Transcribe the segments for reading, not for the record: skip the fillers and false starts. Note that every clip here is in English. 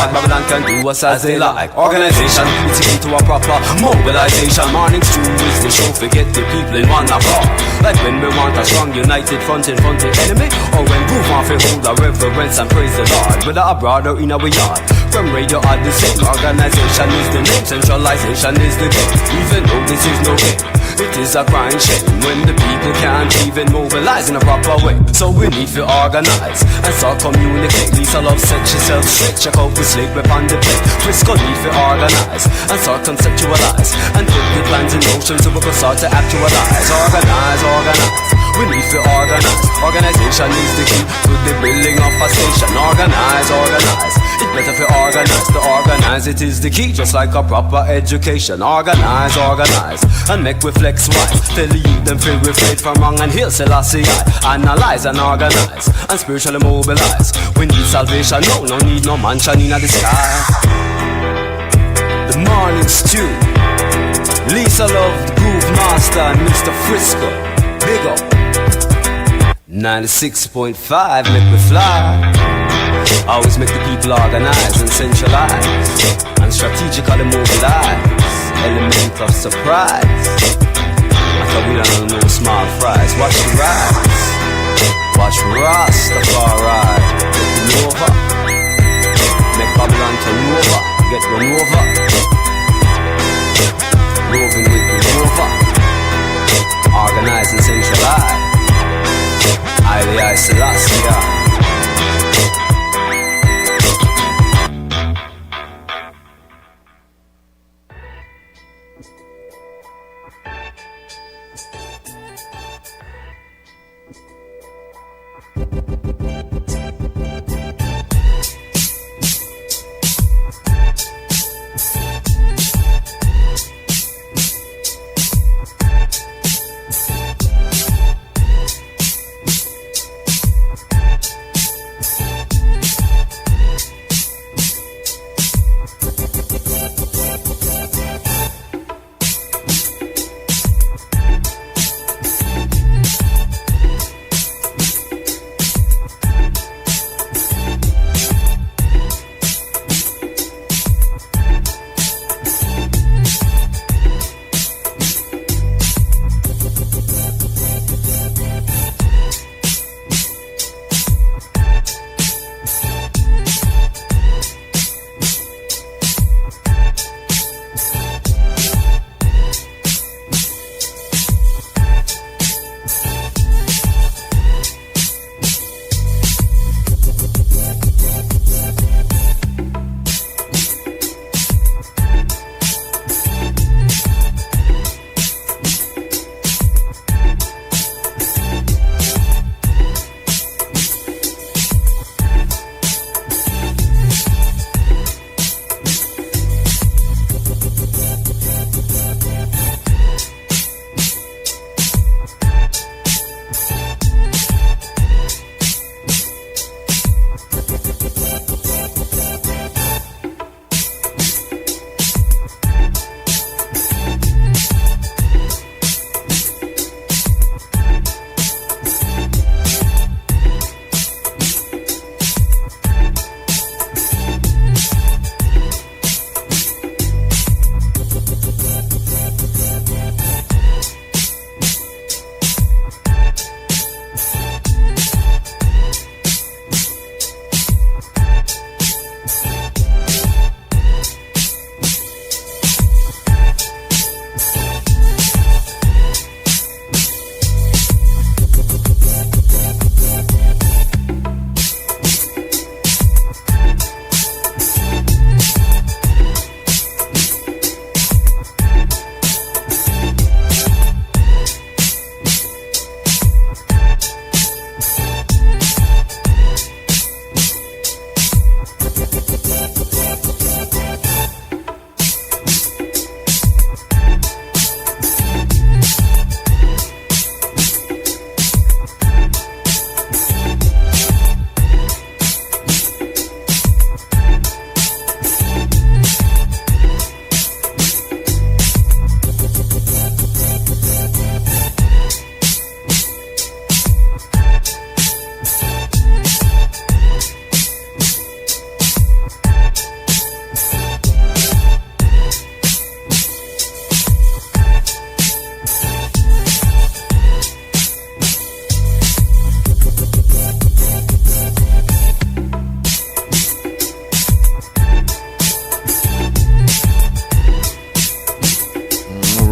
like Babylon can do us as they like. Organization, it's akin to a proper mobilization. Morning's too is the show, forget the people in one accord. Like when we want a strong united front in front of the enemy, or when we want to hold our reverence and praise the Lord, whether abroad or in our yard. From radio or the same, organization is the name, centralization is the game. Even though this is no game, it is a crying shame when the people can't even mobilize in a proper way. So we need to organize and start communicate. Lisa Love set yourself straight, check out the slate whip on the plate. Frisco need to organize and start conceptualize and put the plans in motion so we can start to actualize. Organize, organize, we need to organize. Organization is the key to the building of a station. Organize, organize, it's better to organize. To organize it is the key, just like a proper education. Organize, organize, and make we flex wise. Tell the youth them feel we faith from wrong and heal Selassie I. Analyze and organize and spiritually mobilize. We need salvation, no need no mansion in the sky. The morning stew, Lisa Love, the Groove Master, and Mr.Frisco. Big up 96.5, make me fly. Always make the people organize and centralize and strategically mobilize. Element of surprise. I thought we don't know small fries. Watch the rise. Watch Rastafari getting over. Make Babylon turn over. Get run over. Roving with the rover. Organize and centralize. I Selassie.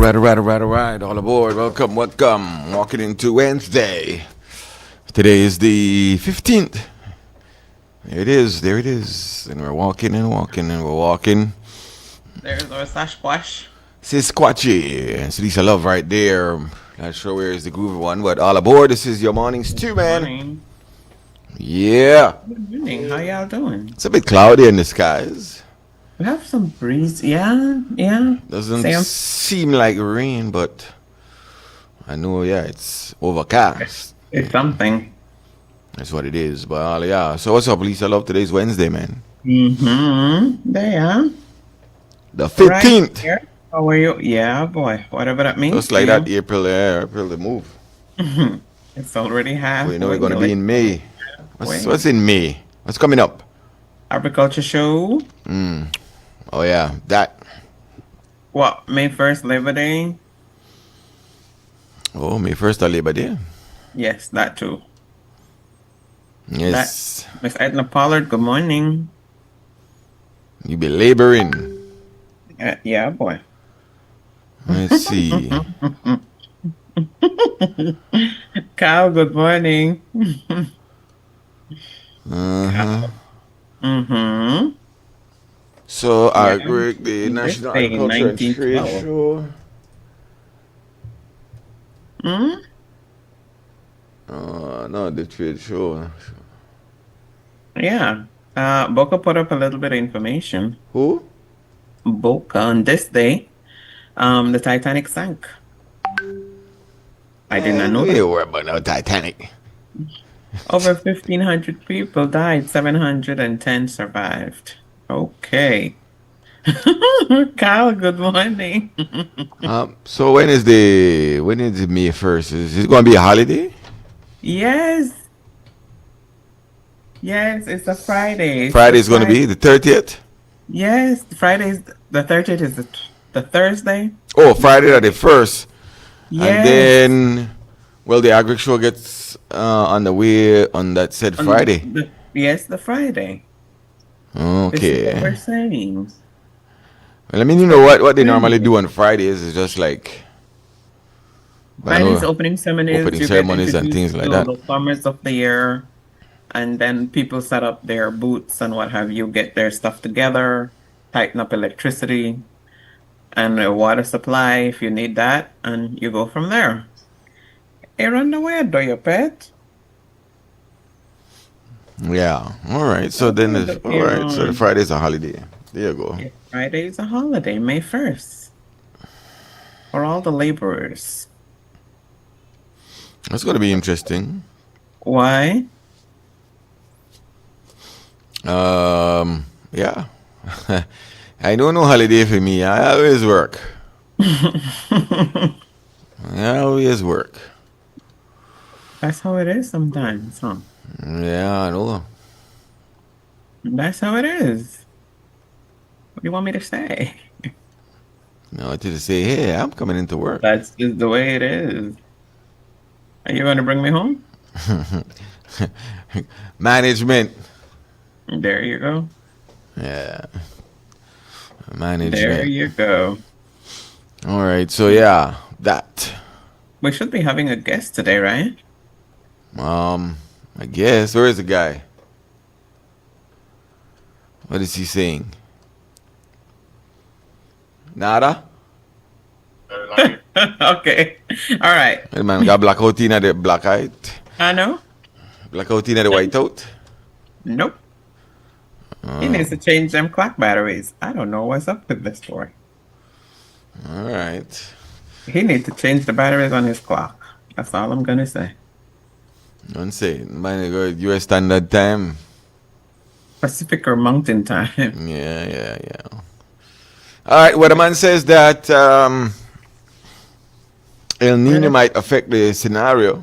All aboard. Welcome. Walking into Wednesday. Today is the 15th. There it is. And we're walking. There's our Sasquatch. Sasquatchy. It's Lisa Love right there. Not sure where is the groovy one, but all aboard. This is your mornings too, man. Morning. Yeah. Good morning. How y'all doing? It's a bit cloudy in the skies. We have some breeze. Yeah. Doesn't Sam? seem like rain, but I know, it's overcast. It's something. That's what it is. But yeah. So what's up, Lisa Love? Today's Wednesday, man. There. The 15th. Right here. How are you? Yeah, boy. Whatever that means. Just like that, April the move. It's already half. We know we're going to be in May. What's in May? What's coming up? Agriculture show. Oh, yeah. That. What? May 1st, Labor Day? Oh, May 1st or Labor Day? Yes, that too. Yes. Miss Edna Pollard, good morning. You be laboring. Yeah, boy. Let's see. Kyle, good morning. So, I agree. The National Birthday, Agriculture and Trade 1912. Show. No, the trade show. Yeah. Boca put up a little bit of information. Who? Boca on this day, the Titanic sank. I did not know We that. worry about no Titanic. Over 1,500 people died, 710 survived. Okay. Kyle, good morning. So when is May 1st? Is it going to be a holiday? Yes, it's a Friday. Friday is going to be the 30th? Yes, Friday's the 30th is the Thursday. Oh, Friday the 1st. Yes. And then, the Agri Show gets on the way on that said Friday. The Friday. This is what Okay. we're saying. Well, I mean, you know what they normally do on Fridays is just like Friday's opening ceremonies, opening you get ceremonies and introduced things like to that. the farmers of the year, and then people set up their booths and what have you, get their stuff together, tighten up electricity and a water supply if you need that, and you go from there. Hey, run away, do you pet? Yeah. All right. So then, So the Friday's a holiday. There you go. Yeah, Friday is a holiday, May 1st, for all the laborers. That's going to be interesting. Why? Yeah. I don't know holiday for me. I always work. That's how it is sometimes, huh? Yeah, I know. That's how it is. What do you want me to say? No, to say, hey, I'm coming into work. That's just the way it is. Are you going to bring me home? Management. There you go. Yeah. Management. There you go. All right. So yeah, that. We should be having a guest today, right? I guess. Where is the guy? What is he saying? Nada? Okay. All right. The man got blackout in the black eye. I know. Blackout in the white out. Nope. He needs to change them clock batteries. I don't know what's up with this boy. All right. He needs to change the batteries on his clock. That's all I'm gonna say. Don't say. Man, go US Standard Time. Pacific or Mountain Time. Yeah. All right. Well, the man says that El Nino might affect the scenario.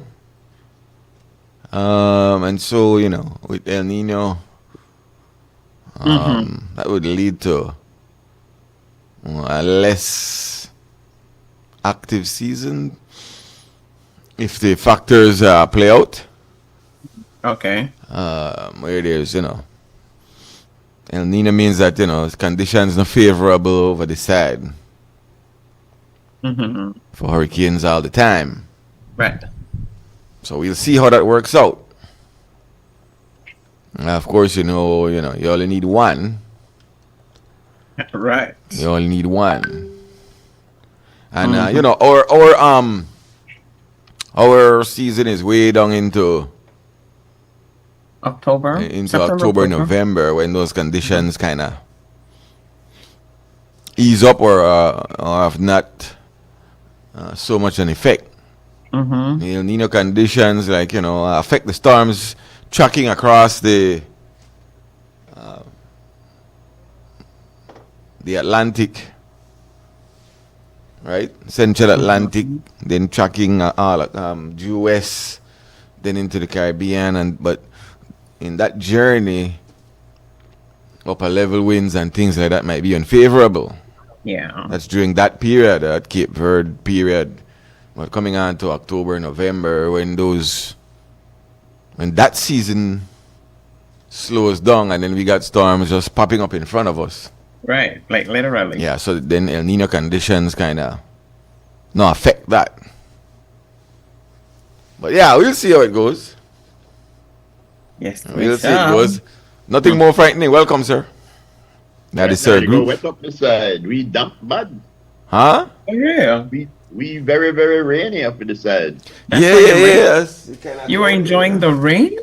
And so, with El Nino, that would lead to a less active season if the factors play out. Okay. Where there's, El Nino means that, conditions not favorable over the side. Mm-hmm. for hurricanes all the time. Right. So we'll see how that works out. Of course, you only need one. Right. You only need one. And our season is way down into September, October, November, when those conditions kind of ease up or have not so much an effect. Mm-hmm. El Nino conditions affect the storms tracking across the Atlantic, right? Central Atlantic, then tracking due west, then into the Caribbean, but in that journey, upper level winds and things like that might be unfavorable. Yeah. That's during that period, that Cape Verde period. But coming on to October, November, when that season slows down, and then we got storms just popping up in front of us. Right. Like literally. Yeah, so then El Nino conditions kind of affect that. But yeah, we'll see how it goes. Yes. We'll see how it goes. Nothing more frightening. Welcome, sir. That is Sir Group. Wet up the side. We dump bad. Huh? Oh, yeah. We very, very rainy up in the side. Yes. You were enjoying the rain?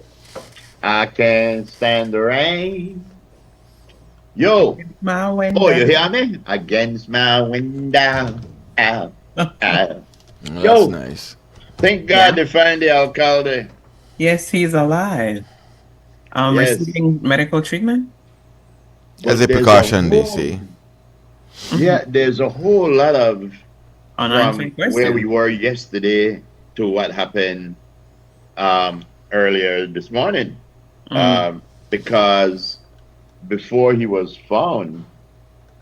I can't stand the rain. Yo. My window. Oh, you hear me? Against my window. Ow. Ow. That's Yo. nice. Thank God they find the alcalde. Yes, he's alive. Yes. Receiving medical treatment? As a But there's precaution, they whole- say. Yeah, there's a whole lot of Unanswered from where we question. were yesterday to what happened earlier this morning. Because before he was found,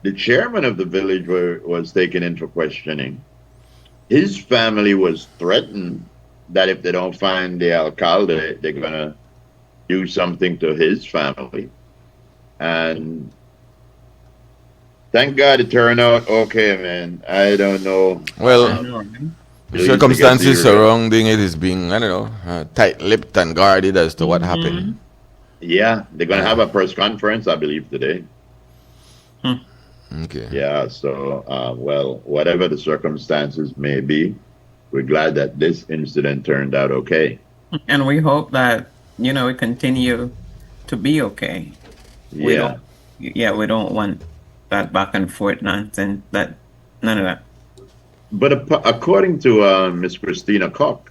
the chairman of the village was taken in for questioning. His family was threatened that if they don't find the alcalde, they're going to do something to his family. And thank God it turned out okay, man. I don't know. Well, the Please circumstances forget the- surrounding it is being, tight-lipped and guarded as to what happened. Yeah, they're going to have a press conference, I believe, today. Okay. Yeah, so, well, whatever the circumstances may be, we're glad that this incident turned out okay. And we hope that, we continue to be okay. Yeah. We don't want that back and forth nonsense. None of that. But according to Miss Christina Koch,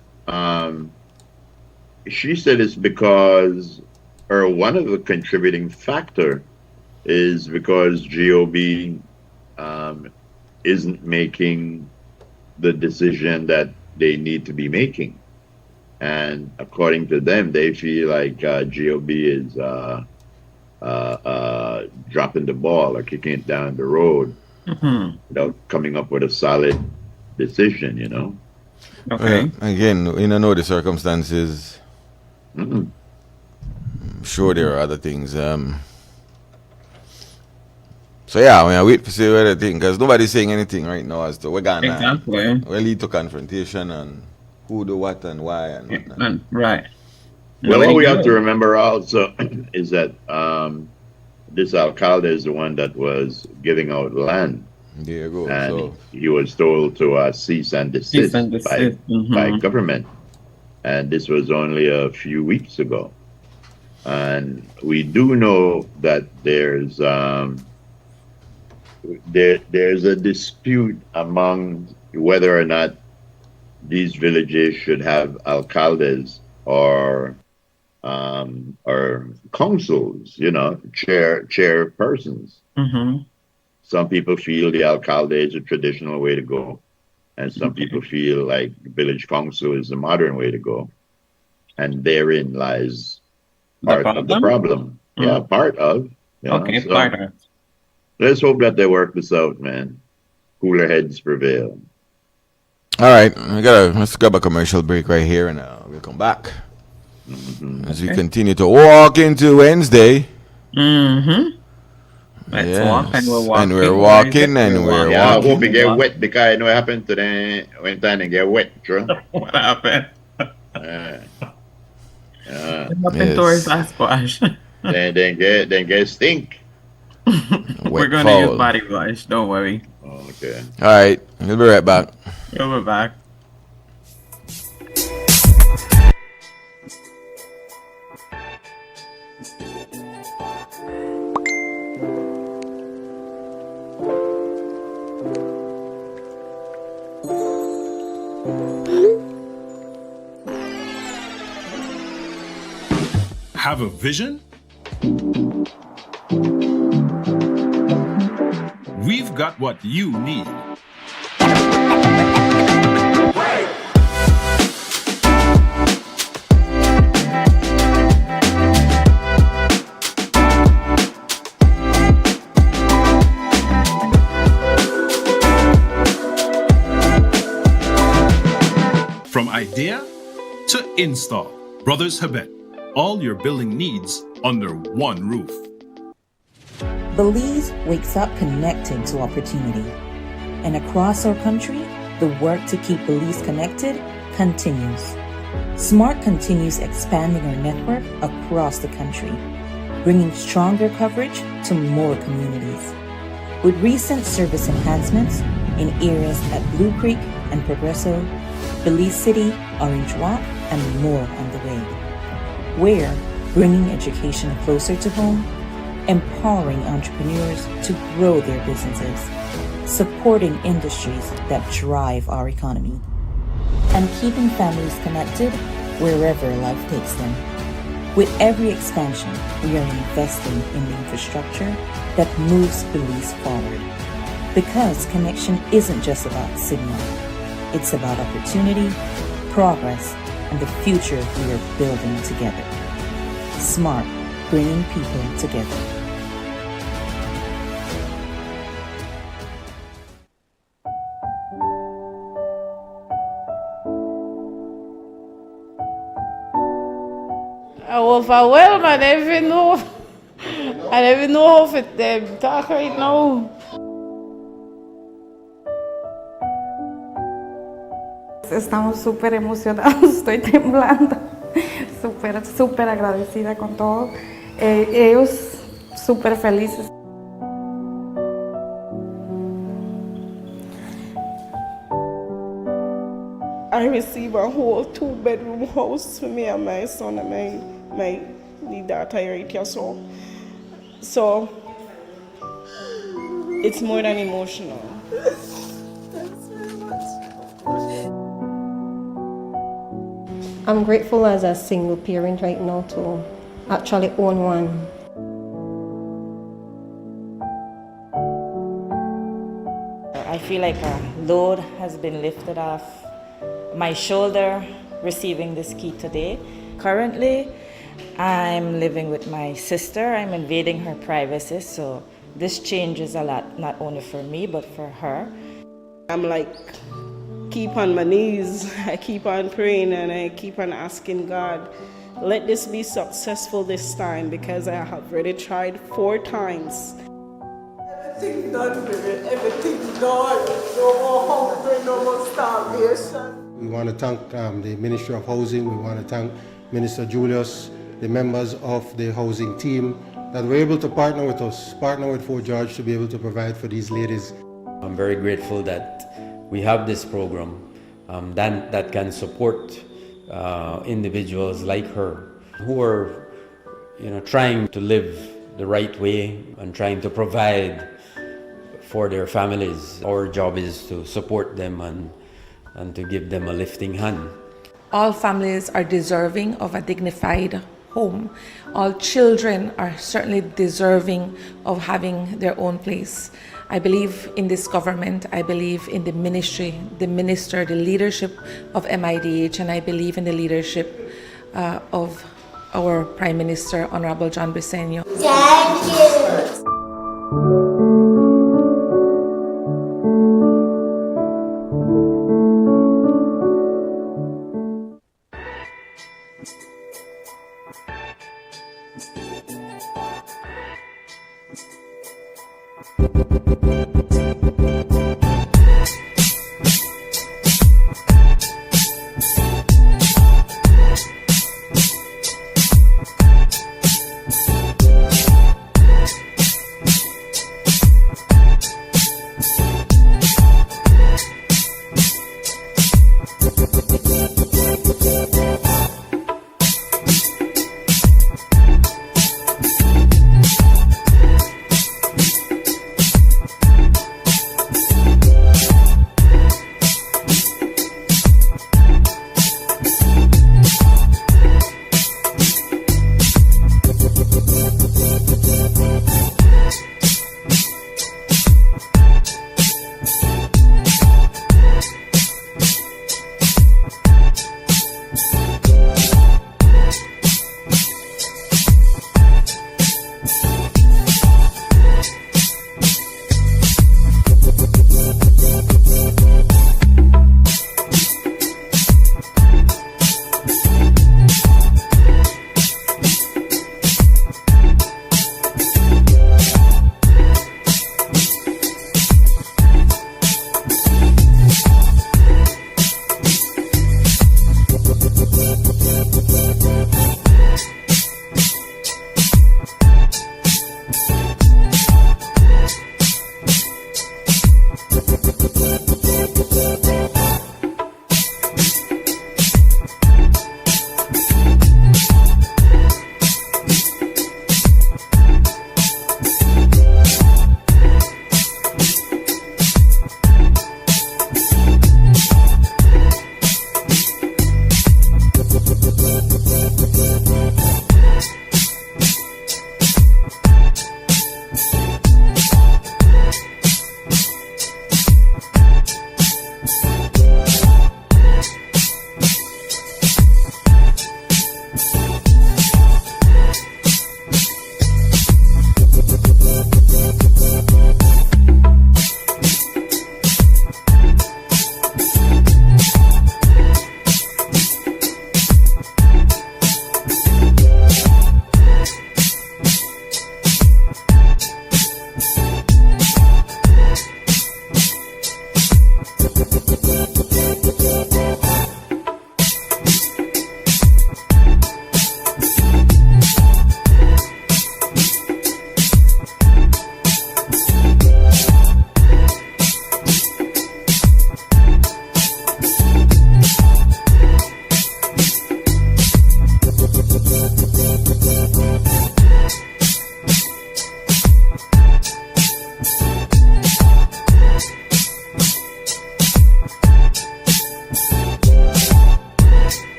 she said it's because, or one of the contributing factor is because GOB isn't making the decision that they need to be making. And according to them, they feel like GOB is dropping the ball or kicking it down the road without coming up with a solid decision, Okay. Again, we don't know the circumstances. I'm sure there are other things. So yeah, I wait to see what they think, because nobody's saying anything right now as to we're gonna Exactly. will lead to confrontation and who do what and why and whatnot. Right. Well, Nobody what we have to knows. remember also is that this alcalde is the one that was giving out land, There you go. and So he was told to cease and desist, Cease and desist. by government, and this was only a few weeks ago. And we do know that there's a dispute among whether or not these villages should have alcaldes or councils, chairpersons. Some people feel the alcalde is a traditional way to go, and some people feel like village council is the modern way to go. And therein lies part of the problem. Yeah, part of. Okay, so part of. let's hope that they work this out, man. Cooler heads prevail. all right, let's grab a commercial break right here, and we'll come back as we continue to walk into Wednesday. Let's walk, and we're Yes. walking. And we're What is it? walking and we're Yeah, I hope walking. it get Walk. wet because I know it happened to them when time they get wet, true. What happened? Uh, What happened to our Yes. squash? then get stink. We're Wet going to use foul. body wash. Don't worry. Okay. All right. We'll be right back. We'll be back. Have a vision? We've got what you need. From idea to install, Brothers Habet, all your building needs under one roof. Belize wakes up connected to opportunity. And across our country, the work to keep Belize connected continues. SMART continues expanding our network across the country, bringing stronger coverage to more communities. With recent service enhancements in areas at Blue Creek and Progresso, Belize City, Orange Walk, and more on the way. Where bringing education closer to home, empowering entrepreneurs to grow their businesses, supporting industries that drive our economy, and keeping families connected wherever life takes them. With every expansion, we are investing in the infrastructure that moves Belize forward. Because connection isn't just about signal, it's about opportunity, progress, and the future we are building together. SMART, bringing people together. I was overwhelmed. I don't even know. I don't even know how to talk right now. Estamos súper emocionados, estoy temblando, súper agradecida con todo. Ellos súper felices. I received a whole 2-bedroom house for me and my son and my daughter right here. So it's more than emotional. I'm grateful as a single parent right now to actually own one. I feel like a load has been lifted off my shoulder receiving this key today. Currently, I'm living with my sister. I'm invading her privacy, so this changes a lot, not only for me, but for her. I'm like, keep on my knees. I keep on praying and I keep on asking God, let this be successful this time, because I have already tried 4 times. Everything done, baby. Everything done. No more hunger, no more starvation. We want to thank the Ministry of Housing. We want to thank Minister Julius, the members of the housing team that were able to partner with us, partner with Fort George to be able to provide for these ladies. I'm very grateful that we have this program that can support individuals like her who are, trying to live the right way and trying to provide for their families. Our job is to support them and to give them a lifting hand. All families are deserving of a dignified home. All children are certainly deserving of having their own place. I believe in this government. I believe in the ministry, the minister, the leadership of MIDH, and I believe in the leadership of our Prime Minister, Honorable John Briceño. Thank you.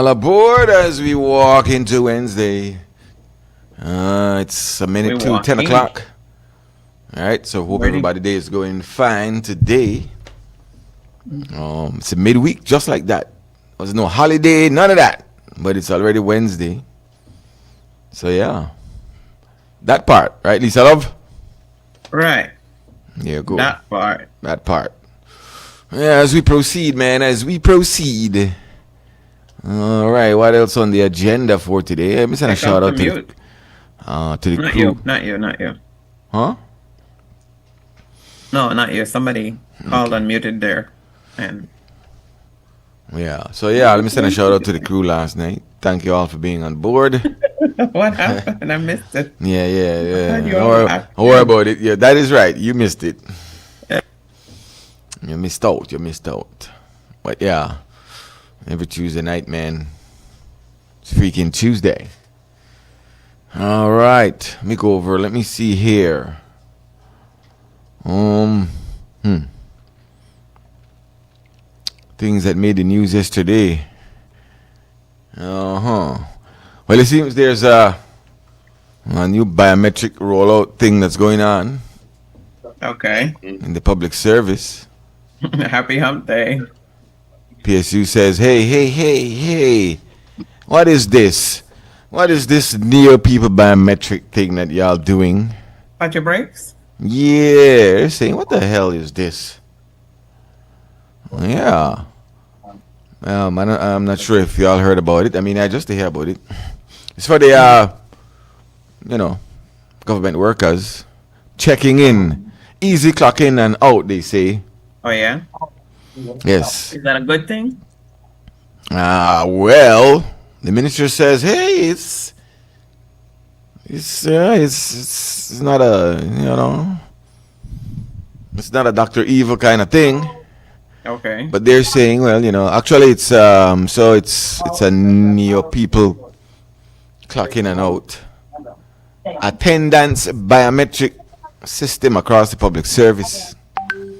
All aboard as we walk into Wednesday. It's a minute to 10 o'clock. All right, so hope everybody's day is going fine today. It's a midweek, just like that. There's no holiday, none of that. But it's already Wednesday. So yeah, that part, right, Lisa Love? Right. Yeah, go. That part. That part. Yeah, as we proceed, man, as we proceed. All right, what else on the agenda for today? Let me send a shout out to the crew. Not you. Huh? No, not you. Somebody called unmuted there. And yeah, so yeah, let me send a shout out to the crew last night. Thank you all for being on board. What happened? I missed it. Yeah. Don't worry about it. Yeah, that is right. You missed it. You missed out. But yeah, every Tuesday night, man. It's freaking Tuesday. All right, let me go over. Let me see here. Things that made the news yesterday. Well, it seems there's a new biometric rollout thing that's going on. Okay. In the public service. Happy hump day. PSU says, hey. What is this? What is this near people biometric thing that y'all doing? Watch your brakes? Yeah, they're saying, what the hell is this? Yeah. I'm not sure if y'all heard about it. I mean, I just hear about it. It's for the, government workers checking in. Easy clock in and out, they say. Oh, yeah? Yes. Is that a good thing? Well, the minister says, hey, it's not a, it's not a Dr. Evil kind of thing. Okay. But they're saying, well, actually it's a neo people clock in and out attendance biometric system across the public service.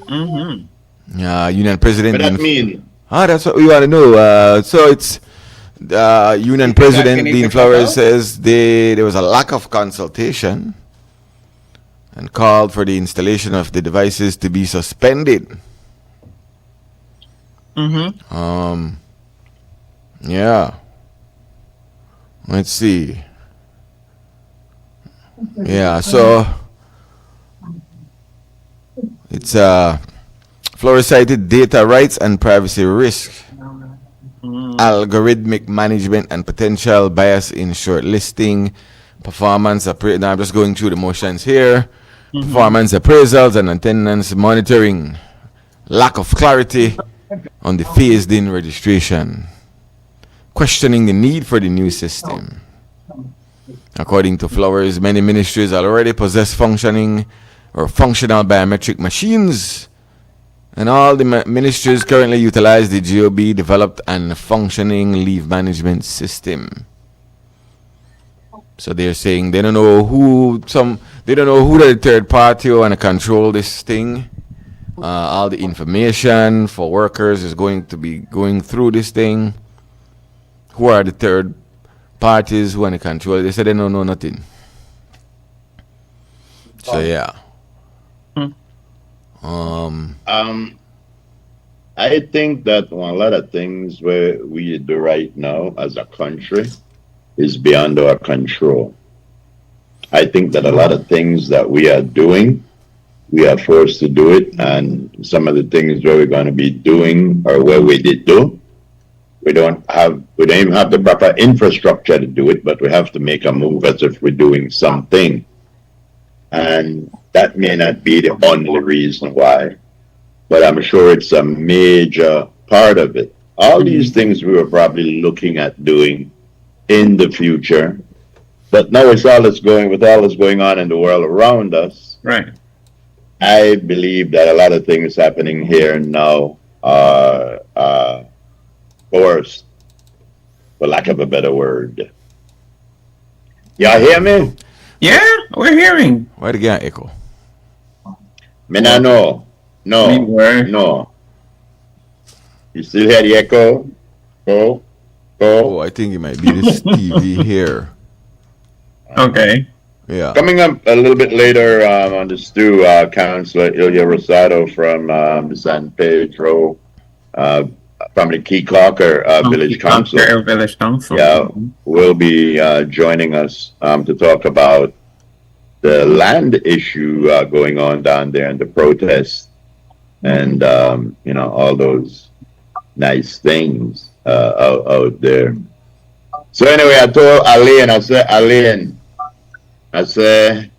Union president. What that mean? That's what we want to know. So it's Union President Dean Flowers says there was a lack of consultation and called for the installation of the devices to be suspended. Yeah. Let's see. Yeah, so it's Flores cited data rights and privacy risk, algorithmic management and potential bias in shortlisting, performance now I'm just going through the motions here. Performance appraisals and attendance monitoring, lack of clarity on the phased-in registration, questioning the need for the new system. According to Flowers, many ministries already possess functional biometric machines, and all the ministries currently utilize the GOB developed and functioning leave management system. So they're saying they don't know who the third party who want to control this thing. All the information for workers is going to be going through this thing. Who are the third parties who want to control it? They said they don't know nothing. So yeah. I think that a lot of things where we do right now as a country is beyond our control. I think that a lot of things that we are doing, we are forced to do it, and some of the things where we're going to be doing or where we did do, we don't even have the proper infrastructure to do it, but we have to make a move as if we're doing something. And that may not be the only reason why, but I'm sure it's a major part of it. All these things we were probably looking at doing in the future, but now with all that's going on in the world around us, right? I believe that a lot of things happening here now are forced, for lack of a better word. Y'all hear me? Yeah, we're hearing. Why the guy echo? Me not know. No. You still hear the echo? Oh, I think it might be this TV here. Okay. Yeah. Coming up a little bit later on the stew, Councillor Ilya Rosado from San Pedro, from the Key Clocker Village Council. Village Council. Yeah, will be joining us to talk about the land issue going on down there and the protests and all those nice things out there. So anyway, I told Alain, I said,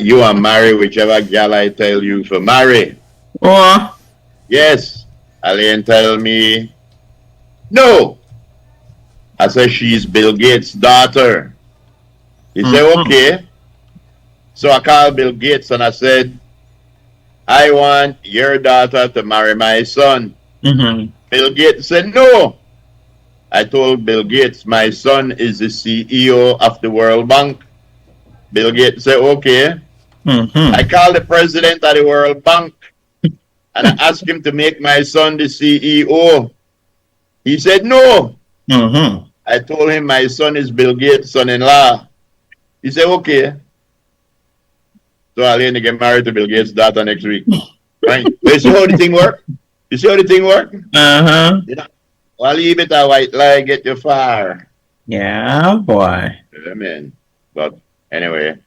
you are marry whichever gal I tell you for marry. Oh. Yes. Alain tell me, no. I said, she's Bill Gates' daughter. He said, okay. So I called Bill Gates and I said, I want your daughter to marry my son. Bill Gates said, no. I told Bill Gates, my son is the CEO of the World Bank. Bill Gates said, okay. I called the president of the World Bank and I asked him to make my son the CEO. He said, no. I told him my son is Bill Gates' son-in-law. He said, okay. So I'll get married to Bill Gates' daughter next week. Right? You see how the thing work? You see how the thing work? You know, I'll leave it a white lie, get you far. Yeah, boy. Yeah, man. But anyway,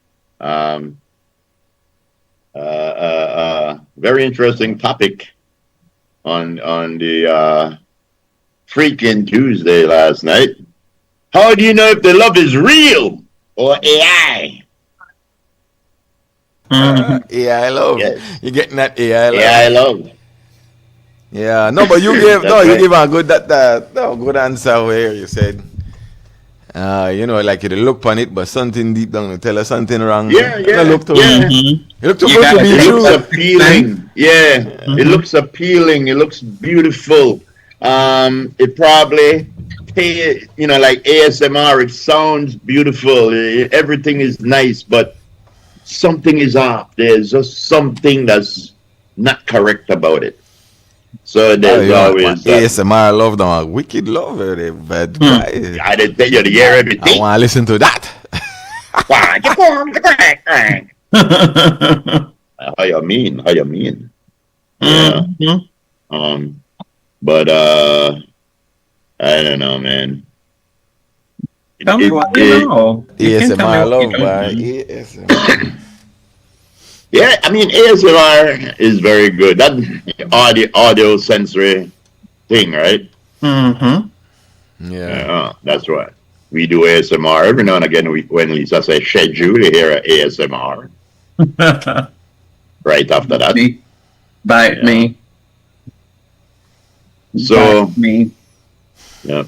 very interesting topic on the freaking Tuesday last night. How do you know if the love is real or AI? AI love. Yes. You're getting that AI love. AI love. Yeah, no, but you gave you give a good good answer where you said, like you look on it, but something deep down will tell us something wrong. Yeah. You look too good to be It true. looks appealing. Yeah, it looks appealing. It looks beautiful. It probably, like ASMR. It sounds beautiful. Everything is nice, but something is off. There's just something that's not correct about it. So there's always ASMR love them, wicked love, but I didn't tell you to hear everything. I want to listen to that. How you mean? Yeah. But I don't know, man. Tell me what you know. ASMR love, by ASMR. Yeah, I mean ASMR is very good. That audio sensory thing, right? Yeah, that's right. We do ASMR every now and again. When Lisa says schedule, you hear a ASMR. Right after that, bite me. So bite me. Yeah.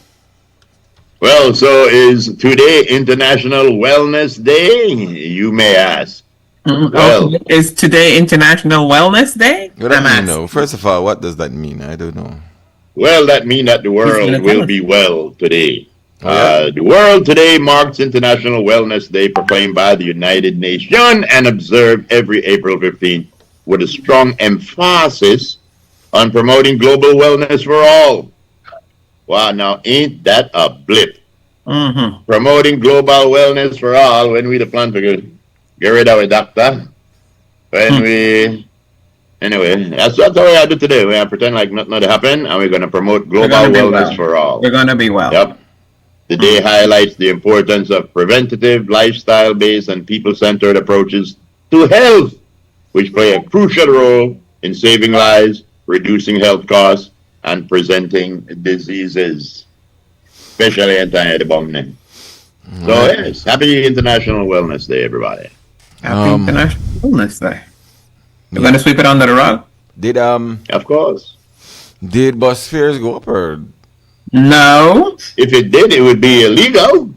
Well, so is today International Wellness Day? You may ask. Well, is today International Wellness Day? What does that mean? First of all, what does that mean? I don't know. Well, that means that the world will be well today. Oh, yeah? The world today marks International Wellness Day proclaimed by the United Nations and observed every April 15th with a strong emphasis on promoting global wellness for all. Wow, now ain't that a blip? Promoting global wellness for all when we the plan to get rid of a doctor. When we anyway, that's how we do today. We pretend like nothing happened and we're gonna promote global wellness for all. We're gonna be well. Yep. The day highlights the importance of preventative, lifestyle-based, and people-centered approaches to health, which play a crucial role in saving lives, reducing health costs, and preventing diseases, especially anti-bombing. So yes, happy International Wellness Day, everybody. Happy International Wellness Day. We're gonna sweep it under the rug. Of course. Did bus fares go up or? No. If it did, it would be illegal.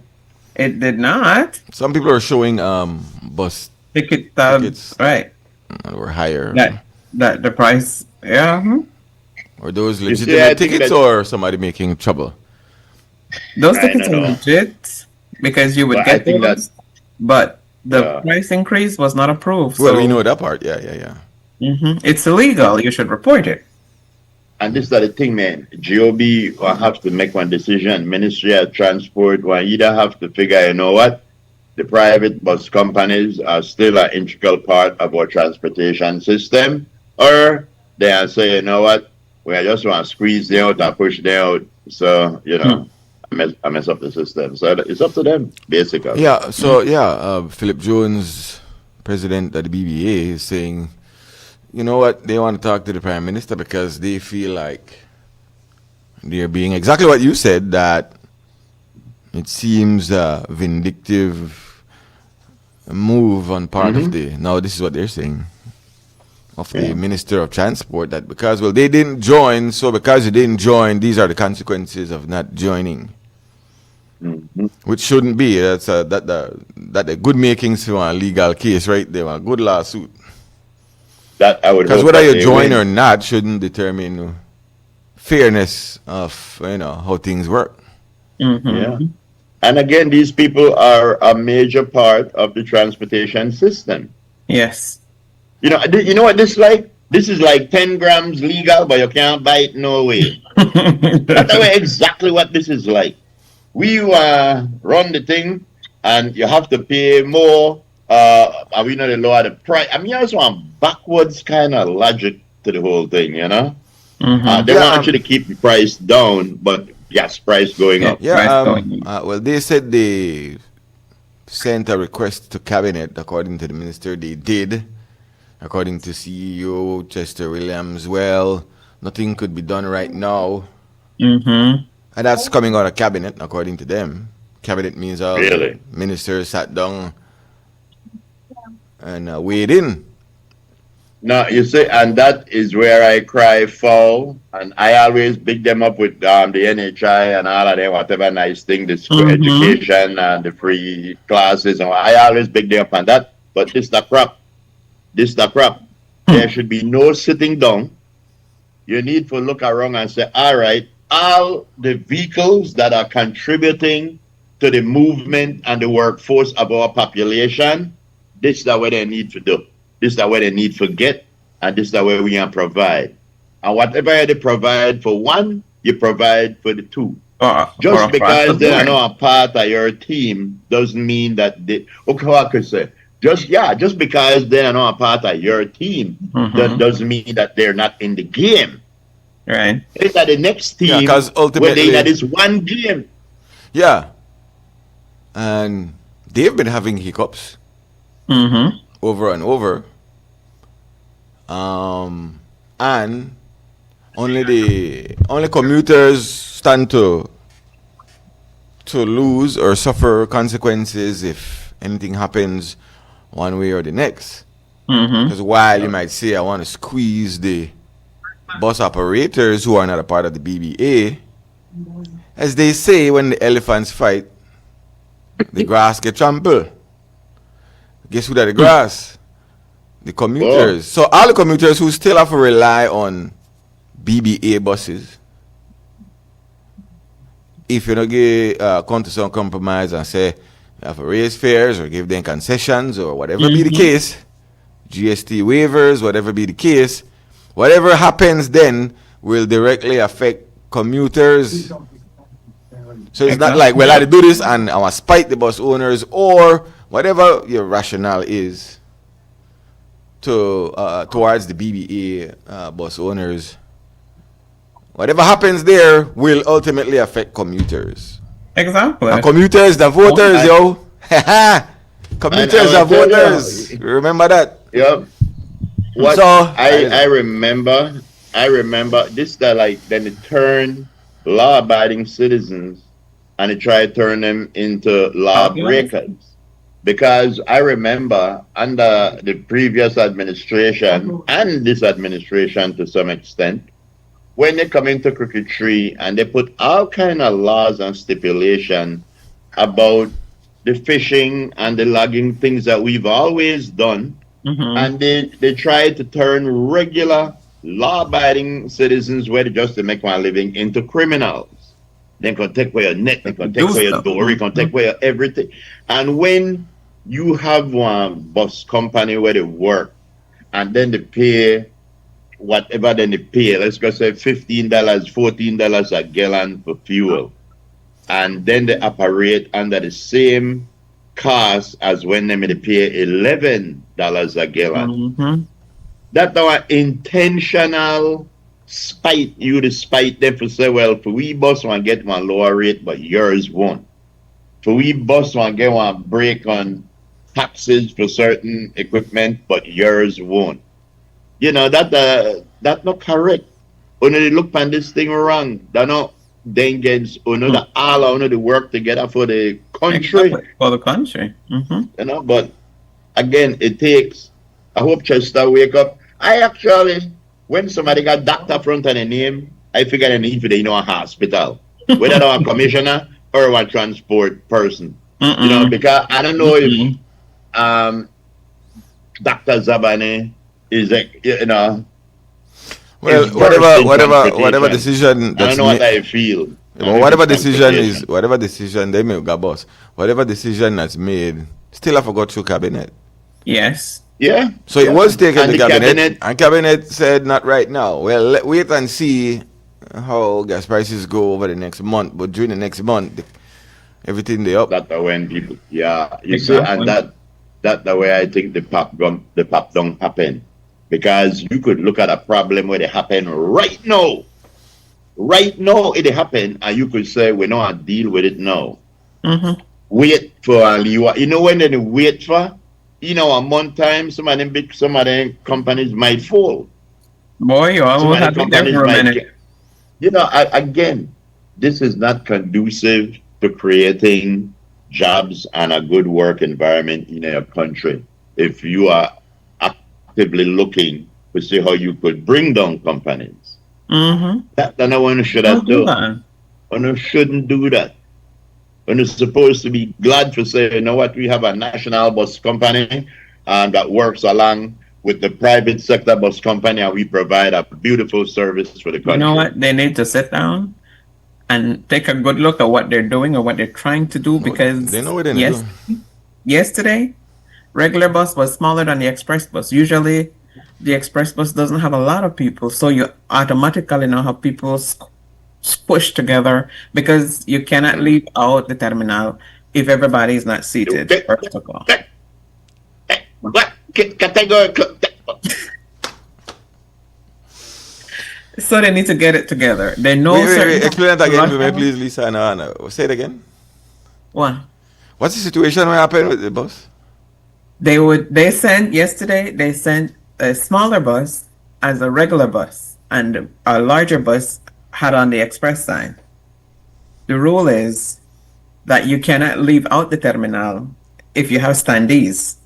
It did not. Some people are showing bus tickets, right? That were higher. That the price, yeah. Or those legitimate tickets, or somebody making trouble? Those tickets are legit because you would get those, but the price increase was not approved. Well, we know that part. Yeah. It's illegal. You should report it. And this is the thing, man. GOB will have to make one decision. Ministry of Transport will either have to figure, you know what? The private bus companies are still an integral part of our transportation system, or they are saying, you know what? We just want to squeeze them out and push them out. So, you know, I mess up the system. So it's up to them, basically. Yeah, so Philip Jones, president of the BBA, is saying, you know what, they want to talk to the Prime Minister because they feel like they're being exactly what you said, that it seems a vindictive move on part of the, now this is what they're saying, of the Minister of Transport, that because, well, they didn't join, so because you didn't join, these are the consequences of not joining. Which shouldn't be. That's the good makings for a legal case, right? They want a good lawsuit. That I would. Because whether you join or not shouldn't determine fairness of how things work. Yeah. And again, these people are a major part of the transportation system. Yes. You know what this is like? This is like 10 grams legal, but you can't buy it no way. That's exactly what this is like. We run the thing, and you have to pay more. And we know the lower the price. I mean, I just want backwards kind of logic to the whole thing, you know? They want actually keep the price down, but gas price going up. Well, they said they sent a request to cabinet. According to the minister, they did. According to CEO Chester Williams, well, nothing could be done right now. And that's coming out of cabinet, according to them. Cabinet means all the ministers sat down and weighed in. No, you see, and that is where I cry foul, and I always big them up with the NHI and all of them, whatever nice thing, the education and the free classes, and I always big them up on that. But this the crap. There should be no sitting down. You need to look around and say, all right, all the vehicles that are contributing to the movement and the workforce of our population, this is the way they need to do. This is the way they need to get, and this is the way we can provide. And whatever they provide for one, you provide for the two. Just because they are not a part of your team doesn't mean that they, I could say, just because they are not a part of your team, that doesn't mean that they're not in the game. Right. It's at the next team, because ultimately that is one game. Yeah. And they've been having hiccups over and over. And only commuters stand to lose or suffer consequences if anything happens one way or the next. Because while you might say, I want to squeeze the bus operators who are not a part of the BBA, as they say, when the elephants fight, the grass get trampled. Guess who that the grass? The commuters. So all the commuters who still have to rely on BBA buses, if you don't come to some compromise and say you have to raise fares or give them concessions or whatever be the case, GST waivers, whatever be the case, whatever happens then will directly affect commuters. So it's not like, well, I do this and I want to spite the bus owners, or whatever your rationale is towards the BBA bus owners. Whatever happens there will ultimately affect commuters. Exactly. And commuters, the voters, yo. Commuters are voters. Remember that. Yep. What so, I remember this, that like then it turned law-abiding citizens and it tried to turn them into lawbreakers. Because I remember under the previous administration and this administration to some extent, when they come into Crooked Tree and they put all kind of laws and stipulation about the fishing and the logging, things that we've always done, and they try to turn regular law-abiding citizens where they just to make one living into criminals. They can take away your net, they can take away your door, they can take away your everything. And when you have one bus company where they work and then they pay whatever then they pay, let's go say $15, $14 a gallon for fuel. And then they operate under the same cost as when they pay $11 a gallon. That's our intentional spite you to spite them for say, well, for we bus want get one lower rate, but yours won't. For we bus want get one break on taxes for certain equipment, but yours won't. You know, that's not correct. When they look on this thing wrong, they're not against that all of the work together for the country. Exactly. For the country. You know, but again, it takes, I hope Chester wake up. I actually, when somebody got doctor front of the name, I figure they need for a hospital, whether they're a commissioner or a transport person. You know, because I don't know if Dr. Zabane is like, you know. Well, whatever decision I don't know what I feel. Well, whatever decision they make, boss, whatever decision that's made, still I forgot through cabinet. Yes. Yeah. So it was taken to cabinet, and cabinet said not right now. Well, wait and see how gas prices go over the next month. But during the next month, everything they up. That's when people, you see, and that's the way I think the pop don't happen. Because you could look at a problem where it happen right now. Right now it happen, and you could say, we don't deal with it now. Wait for you know when they wait for? You know, a month time, some of them companies might fall. Boy, you almost have to there for a minute. You know, again, this is not conducive to creating jobs and a good work environment in a country. If you are actively looking to see how you could bring down companies. That no one should have done. One shouldn't do that. When it's supposed to be glad to say, you know what, we have a national bus company that works along with the private sector bus company, and we provide a beautiful service for the country. You know what? They need to sit down and take a good look at what they're doing or what they're trying to do, because they know what they're doing. Yesterday, regular bus was smaller than the express bus. Usually, the express bus doesn't have a lot of people, so you automatically now have people squished together because you cannot leave out the terminal if everybody is not seated. First of all. So they need to get it together. They know. Wait, explain that again for me, please, Lisa. No. Say it again. What? What's the situation what happened with the bus? They sent a smaller bus as a regular bus, and a larger bus had on the express sign. The rule is that you cannot leave out the terminal if you have standees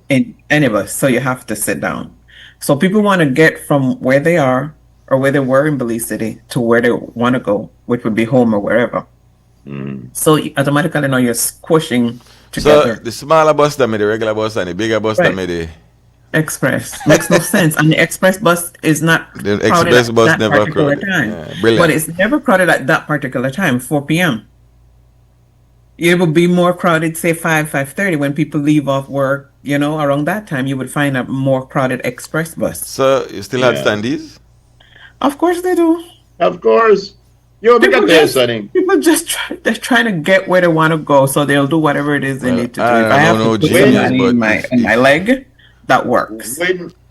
in any bus, so you have to sit down. So people want to get from where they are or where they were in Belize City to where they want to go, which would be home or wherever. So automatically now you're squishing together. So the smaller bus than the regular bus and the bigger bus than the express makes no sense, and the express bus is not the express bus never crowded. But it's never crowded at that particular time, 4 p.m. It would be more crowded, say 5:30 when people leave off work. You know, around that time you would find a more crowded express bus. So you still have standees? Of course they do. Of course. People just they're trying to get where they want to go, so they'll do whatever it is they need to do. If I have to put money in my leg, that works.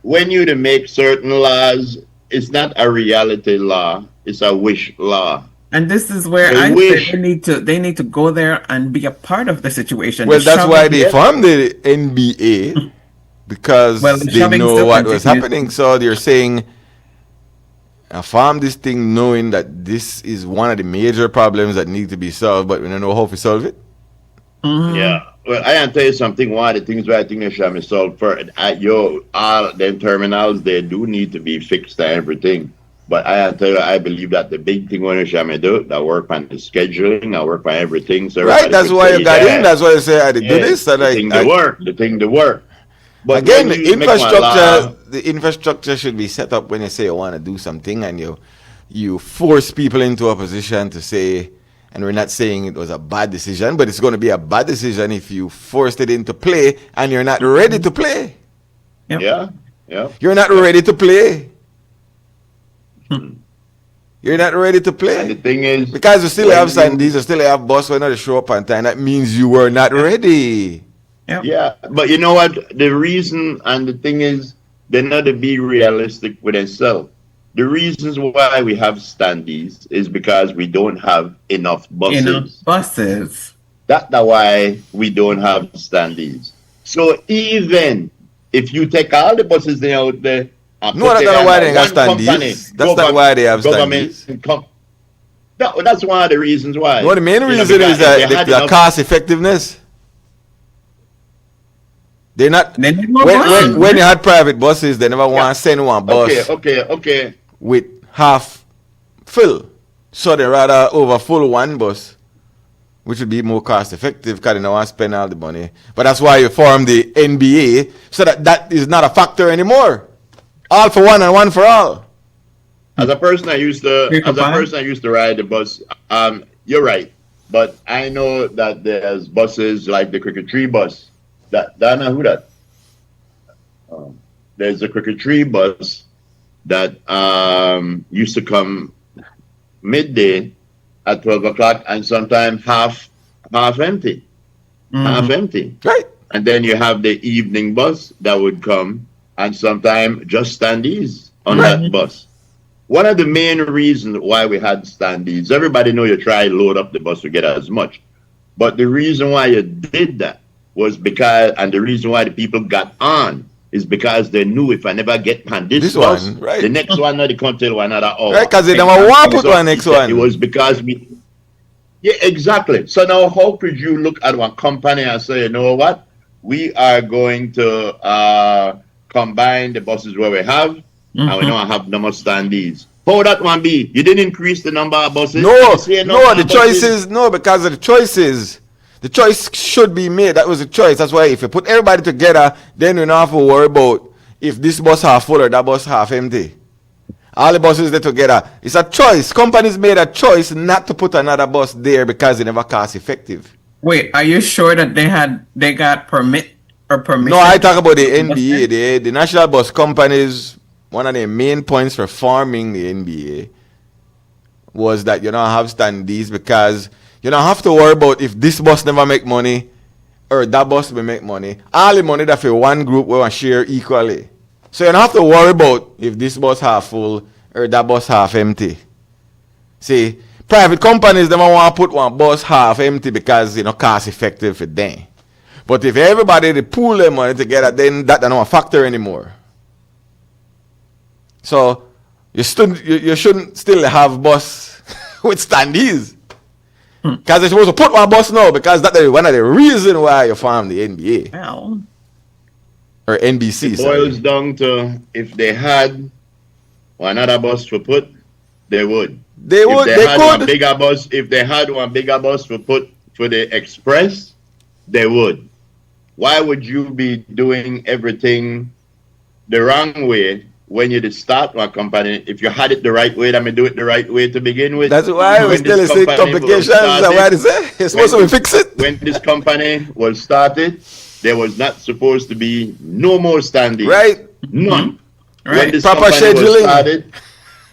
When you to make certain laws, it's not a reality law, it's a wish law. And this is where they need to go there and be a part of the situation. Well, that's why they formed the NBA, because they know what was happening. So they're saying, I farm this thing knowing that this is one of the major problems that need to be solved, but we don't know how to solve it. Yeah. Well, I can tell you something. One of the things where I think they should be solved first, all them terminals, they do need to be fixed and everything. But I can tell you, I believe that the big thing when you should do, that work on the scheduling, that work on everything. So right, that's why you got in. That's why I say I did do this. The thing to work. But again, the infrastructure should be set up when you say you want to do something, and you force people into a position to say, and we're not saying it was a bad decision, but it's going to be a bad decision if you forced it into play and you're not ready to play. Yeah. You're not ready to play. You're not ready to play. And the thing is, because you still have standees, you still have bus when they show up on time. That means you were not ready. Yeah, but you know what? The reason and the thing is, they're not to be realistic with themselves. The reasons why we have standees is because we don't have enough buses. That's why we don't have standees. So even if you take all the buses out there, no, that's not why they have standees. That's not why they have standees. No, that's one of the reasons why. No, the main reason is that the cost effectiveness. They're not. When you had private buses, they never want to send one bus. Okay. With half full, so they rather over full one bus, which would be more cost effective because they don't want to spend all the money. But that's why you form the NBA so that is not a factor anymore. All for one and one for all. As a person I used to ride the bus, you're right. But I know that there's buses like the Cricket Tree bus. Dana, who that? There's a Cricket Tree bus that used to come midday at 12 o'clock and sometimes half empty. Half empty. Right. And then you have the evening bus that would come and sometimes just standees on that bus. One of the main reasons why we had standees, everybody know you try to load up the bus to get as much. But the reason why you did that was because, and the reason why the people got on is because they knew if I never get on this bus, one, right. the next one, they can't tell another hour. Right, because they never want to put one next one. It was because yeah, exactly. So now how could you look at one company and say, you know what, we are going to combine the buses where we have, and we don't have no more standees. How that one be? You didn't increase the number of buses? The choices, because of the choices. The choice should be made. That was a choice. That's why if you put everybody together, then you don't have to worry about if this bus half full or that bus half empty. All the buses there together. It's a choice. Companies made a choice not to put another bus there because it never cost effective. Wait, are you sure that they got permission? No, I talk about the NBA. The national bus companies, one of their main points for forming the NBA was that you don't have standees because you don't have to worry about if this bus never make money or that bus will make money. All the money that for one group will share equally. So you don't have to worry about if this bus half full or that bus half empty. See, private companies never want to put one bus half empty because cost effective for them. But if everybody they pool their money together, then that's not a factor anymore. So you shouldn't still have bus with standees. Because they're supposed to put one bus now because that's one of the reasons why you formed the NBA. Well, or NBC. It boils down to if they had another bus to put, they would. They would. If they had one bigger bus to put for the express, they would. Why would you be doing everything the wrong way when you start one company? If you had it the right way, do it the right way to begin with. That's why we still see complications. You're supposed to fix it. When this company was started, there was not supposed to be no more standing. Right. None. Right. When this Proper scheduling. was started,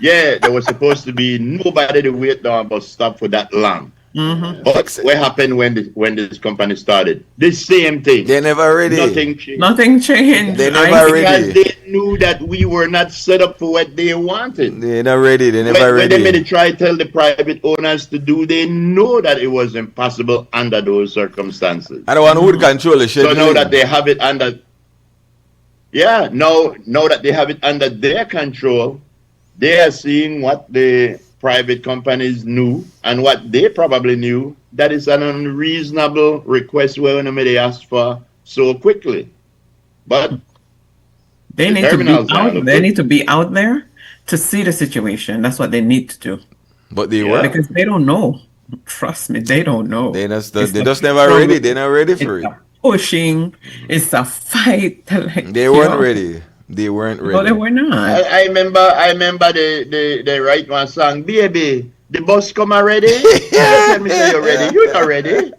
there was supposed to be nobody to wait down bus stop for that long. But what happened when this company started? The same thing. They never ready. Nothing changed. They never ready. Because they knew that we were not set up for what they wanted. They're not ready. They never ready. When they try to tell the private owners to do, they know that it was impossible under those circumstances. I don't want who would control the schedule. So now that they have it under, now that they have it under their control, they are seeing what the private companies knew and what they probably knew, that is an unreasonable request when they asked for so quickly. But they need to be out there to see the situation. That's what they need to do. But they were, because they don't know. Trust me, they don't know. They just never ready. They're not ready for it. Pushing, it's a fight. They weren't ready. They weren't ready. No, they were not. I remember they write one song, baby, the bus come already? Tell me say you're ready. You're not ready.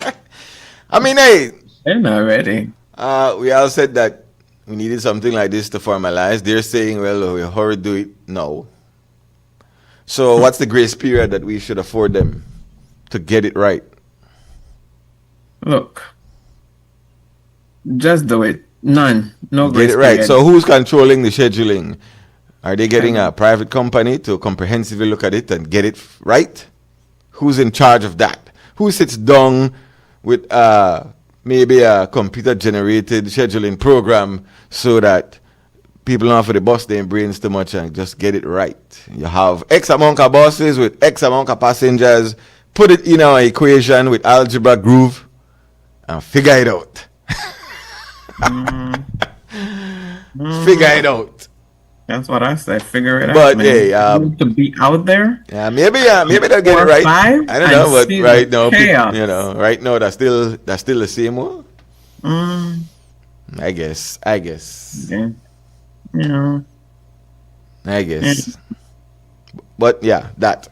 I mean, hey. They're not ready. We all said that we needed something like this to formalize. They're saying, well, we hurry do it now. So what's the grace period that we should afford them to get it right? Look, just do it. None. No Get grace it right. period. So who's controlling the scheduling? Are they getting a private company to comprehensively look at it and get it right? Who's in charge of that? Who sits down with maybe a computer-generated scheduling program so that people don't have to bust their brains too much and just get it right? You have X amount of buses with X amount of passengers. Put it in our equation with algebra groove and figure it out. Figure it out. That's what I said. Figure it out. But man. hey, You need to be out there. yeah, maybe they'll get it right. I don't know, but right now, right now that's still the same one. I guess. Yeah. Yeah. I guess. But yeah, that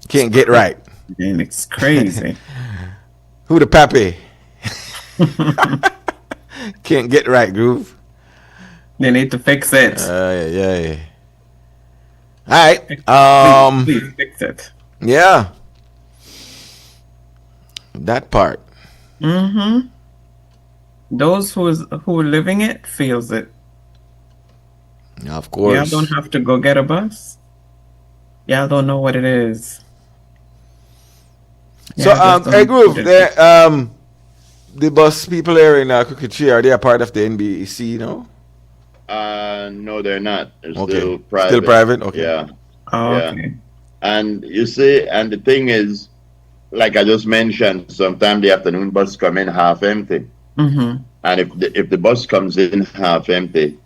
can't get right. Man, it's crazy. Who the pappy? Can't get right, Groove. They need to fix it. Yeah. All right. Please fix it. Yeah. That part. Mm-hmm. Those who are living it feels it. Yeah, of course. Y'all don't have to go get a bus. Y'all don't know what it is. So, hey, Groove, the bus people here in Crooked Tree, are they a part of the NBC now? No, they're not. They're Okay. still private. Still private? Okay. Yeah. Oh, Yeah. okay. And you see, and the thing is, like I just mentioned, sometimes the afternoon bus come in half empty. Mm-hmm. And if the bus comes in half empty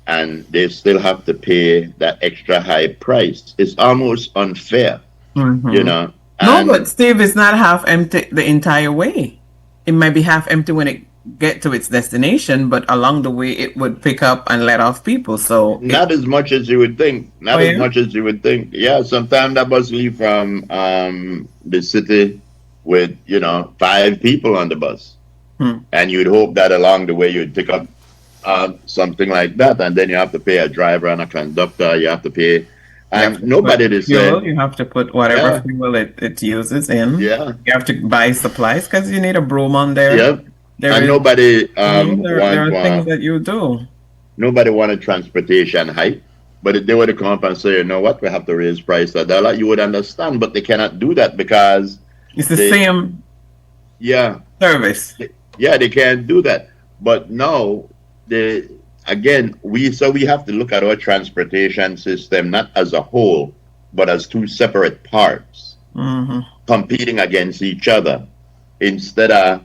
and they still have to pay that extra high price, it's almost unfair, Mm-hmm. you know. No, And but Steve, it's not half empty the entire way. It might be half empty when it get to its destination, but along the way it would pick up and let off people. So not as much as you would think. Not Oh, as yeah? much as you would think. Yeah, sometimes that bus leave from the city with 5 people on the bus, and you'd hope that along the way you'd pick up something like that, and then you have to pay a driver and a conductor. You have to pay, and nobody is fuel, saying. you have to put whatever Yeah. fuel it uses in. Yeah. You have to buy supplies because you need a broom on there. Yep. There And is- nobody there are want things that you do. nobody wanted transportation hike. But if they were to come up and say, you know what, we have to raise price $1, you would understand. But they cannot do that because It's the they- same Yeah. service. Yeah, they can't do that. But now, we have to look at our transportation system not as a whole, but as 2 separate parts Mm-hmm. competing against each other instead of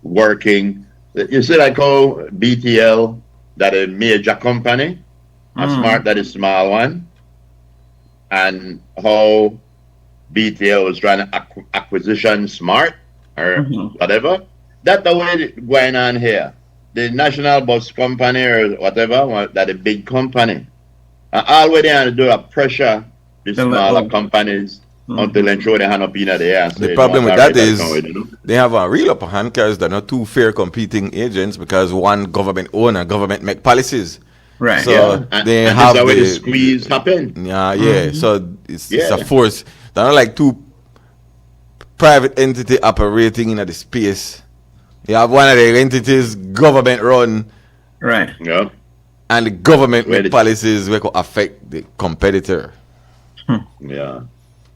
working. You see, like how BTL, that a major company, a Smart that is small one, and how BTL was trying to acquisition Smart or whatever. That's the way it going on here. The national bus company or whatever, that a big company. And all we they do is pressure the smaller companies until they throw their hand up in the air. And say, The problem with "No, that that's is not what we do." they have a real upper hand because they're not 2 fair competing agents because one government own and government make policies. Right. So Yeah. And- they and have that's where the the squeeze happen. Yeah. So it's a Yeah. force. They're not like 2 private entity operating in the space. You have one of the entities government run, Right. Yeah. and the government Where make the- policies which could affect the competitor. Yeah.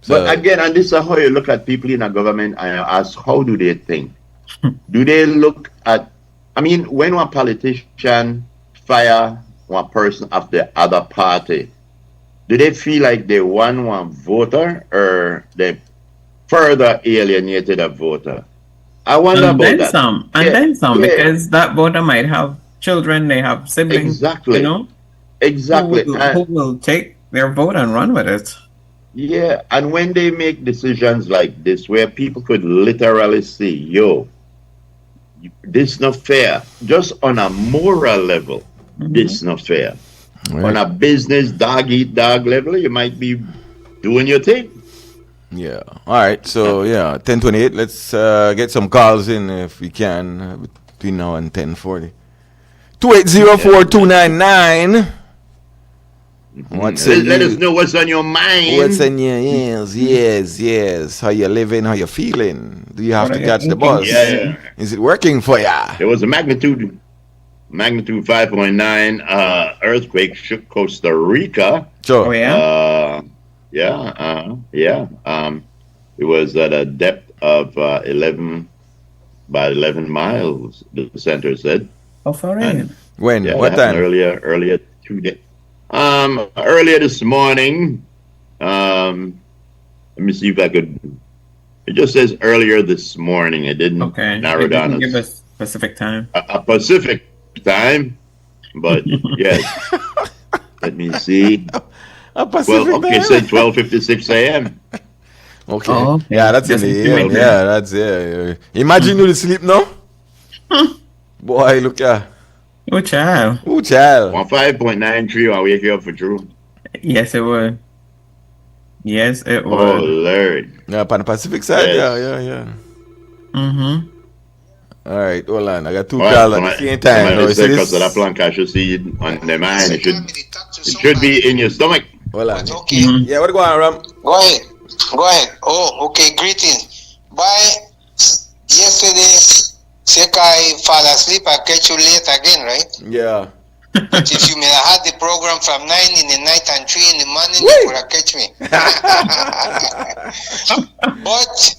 So- But again, and this is how you look at people in a government and you ask, how do they think? Do they look at, when one politician fire one person of the other party, do they feel like they won one voter or they further alienated a voter? I wonder And about then that. some, and Yeah, then some, yeah. because that voter might have children, they have siblings, Exactly. Exactly. who will take their vote and run with it. Yeah, and when they make decisions like this, where people could literally see, yo, this not fair, just on a moral level, this not fair. On a business dog eat dog level, you might be doing your thing. Yeah. All right. So 10:28. Let's get some calls in if we can between now and 10:40. 280-4299. Let us know what's on your mind. What's in your ears? Yes. How you living? How you feeling? Do you have to catch the bus? Yeah. Is it working for ya? There was a magnitude 5.9 earthquake shook Costa Rica. Sure. Oh yeah. It was at a depth of 11 miles. The center said. Oh, for real. When? Yeah, What that happened time? Earlier today. Earlier this morning. Let me see if I could. It just says earlier this morning. It didn't narrow It down. didn't give us specific time. A Pacific time, but yes. Let me see. A Pacific Okay, time? said 12:56 a.m. Okay. Oh, okay. Yeah, that's in Just the doing air. Yeah, that's Imagine you to sleep now. Boy, look here. Oh, child. Ooh, child. 5.93. I'll wake you up for true. Yes, it would. Yes, it would. Oh Lord. Yeah, on the Pacific side. Yes. Yeah. Mm-hmm. All right, hold on. I got two Well, calls at the same time. No, you see because of that this? plank, I should see it on the mind. It should be in your stomach. Hold on. Okay. Yeah, what going on, Ram? Go ahead. Oh, okay. Greetings. Bye. Yesterday, I fall asleep. I catch you late again, right? Yeah. But if you may have had the program from 9 in the night and 3 in the morning, you would have catch me. But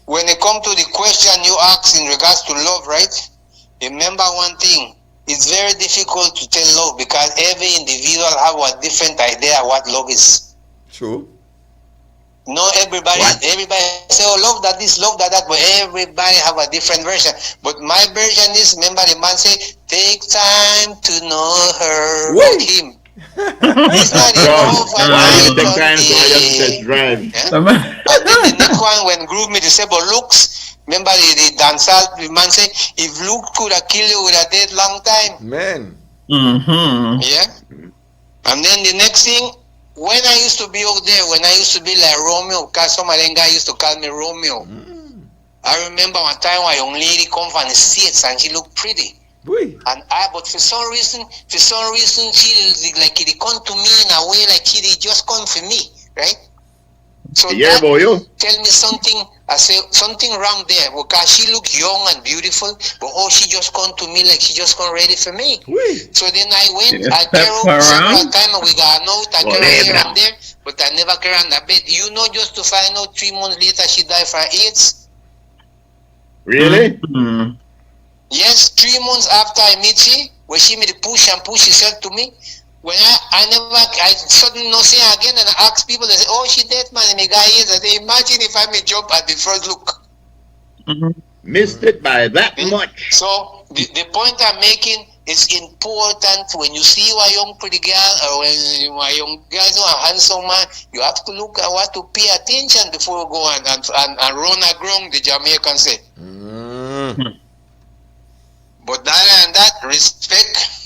when it comes to the question you asked in regards to love, right? Remember one thing. It's very difficult to tell love because every individual have a different idea of what love is. True. No, everybody say, oh, love that this, love that, but everybody have a different version. But my version is, remember the man say, take time to know her, not him. It's not enough. Take time to just drive. And then the next one, when group me, they say, but looks, remember the dancer, the man say, if look could have killed you with a dead long time. Man. Mm-hmm. Yeah. And then the next thing, when I used to be out there, when I used to be like Romeo, because some of them guys used to call me Romeo. I remember one time a young lady come from the States and she looked pretty. But for some reason, she like it come to me in a way like she just come for me, right? So that tell me something. I say something wrong there because she looked young and beautiful, but she just come to me like she just come ready for me. So then I went, I carried several times and we got out, I carried here and there, but I never carried on the bed. You know, just to find out 3 months later she died from AIDS. Really? Mm-hmm. Yes, 3 months after I met she, when she made the push herself to me. When I suddenly not say again and I ask people, they say, oh, she dead, man, and the guy is. I say, imagine if I may jump at the first look. Missed it by that much. So the point I'm making is important when you see a young pretty girl or when a young girl is a handsome man, you have to look at what to pay attention before you go and run a ground, the Jamaicans say. But other than that, respect.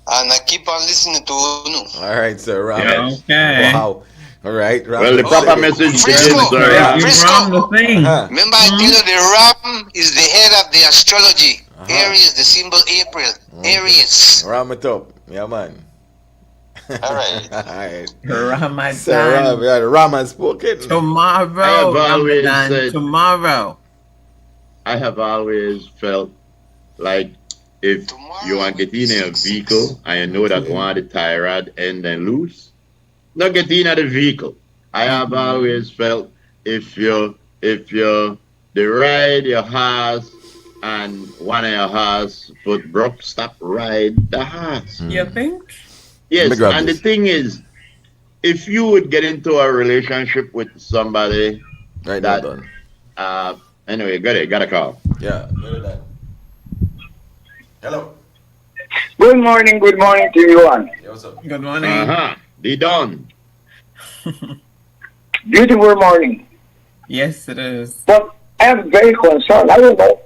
And I keep on listening to you. All right, sir. Ram. Yeah, okay. Wow. All right. Ram. Well, the proper message Frisco, begins, sir. Remember, I tell you, the Ram is the head of the astrology. Aries, the symbol April. Aries. Ram it up. Yeah, man. All right. All right. Ramadan. Sir Ram, yeah, the Ram has spoken. Tomorrow. Tomorrow. I have always felt like if you want to get in a vehicle and you know that one of the tie rod end and loose, not get in the vehicle. I have always felt if you ride your horse and one of your horse foot broke, stop ride the horse. You think? Yes, and the thing is, if you would get into a relationship with somebody anyway, got a call. Yeah, hello. Good morning to you all. Yeah, what's up? Good morning. The dawn. Beautiful morning. Yes, it is. But I am very concerned. I don't know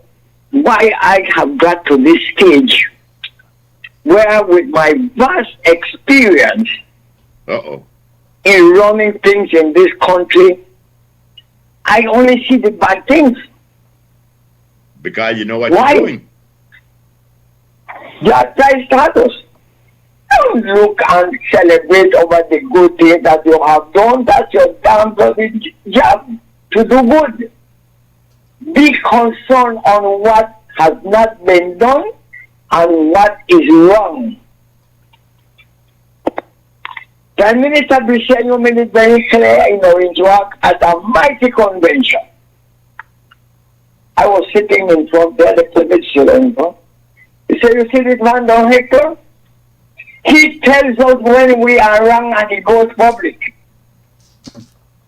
why I have got to this stage where with my vast experience in running things in this country, I only see the bad things. Because you know what you're doing. The outside status. don't look and celebrate over the good things that you have done. That's your damn bloody job to do good. Be concerned on what has not been done and what is wrong. Prime Minister Briceño made it very clear in Orange Walk at a mighty convention. I was sitting in front there, the president. He said, you see this man down Hector? He tells us when we are wrong and he goes public.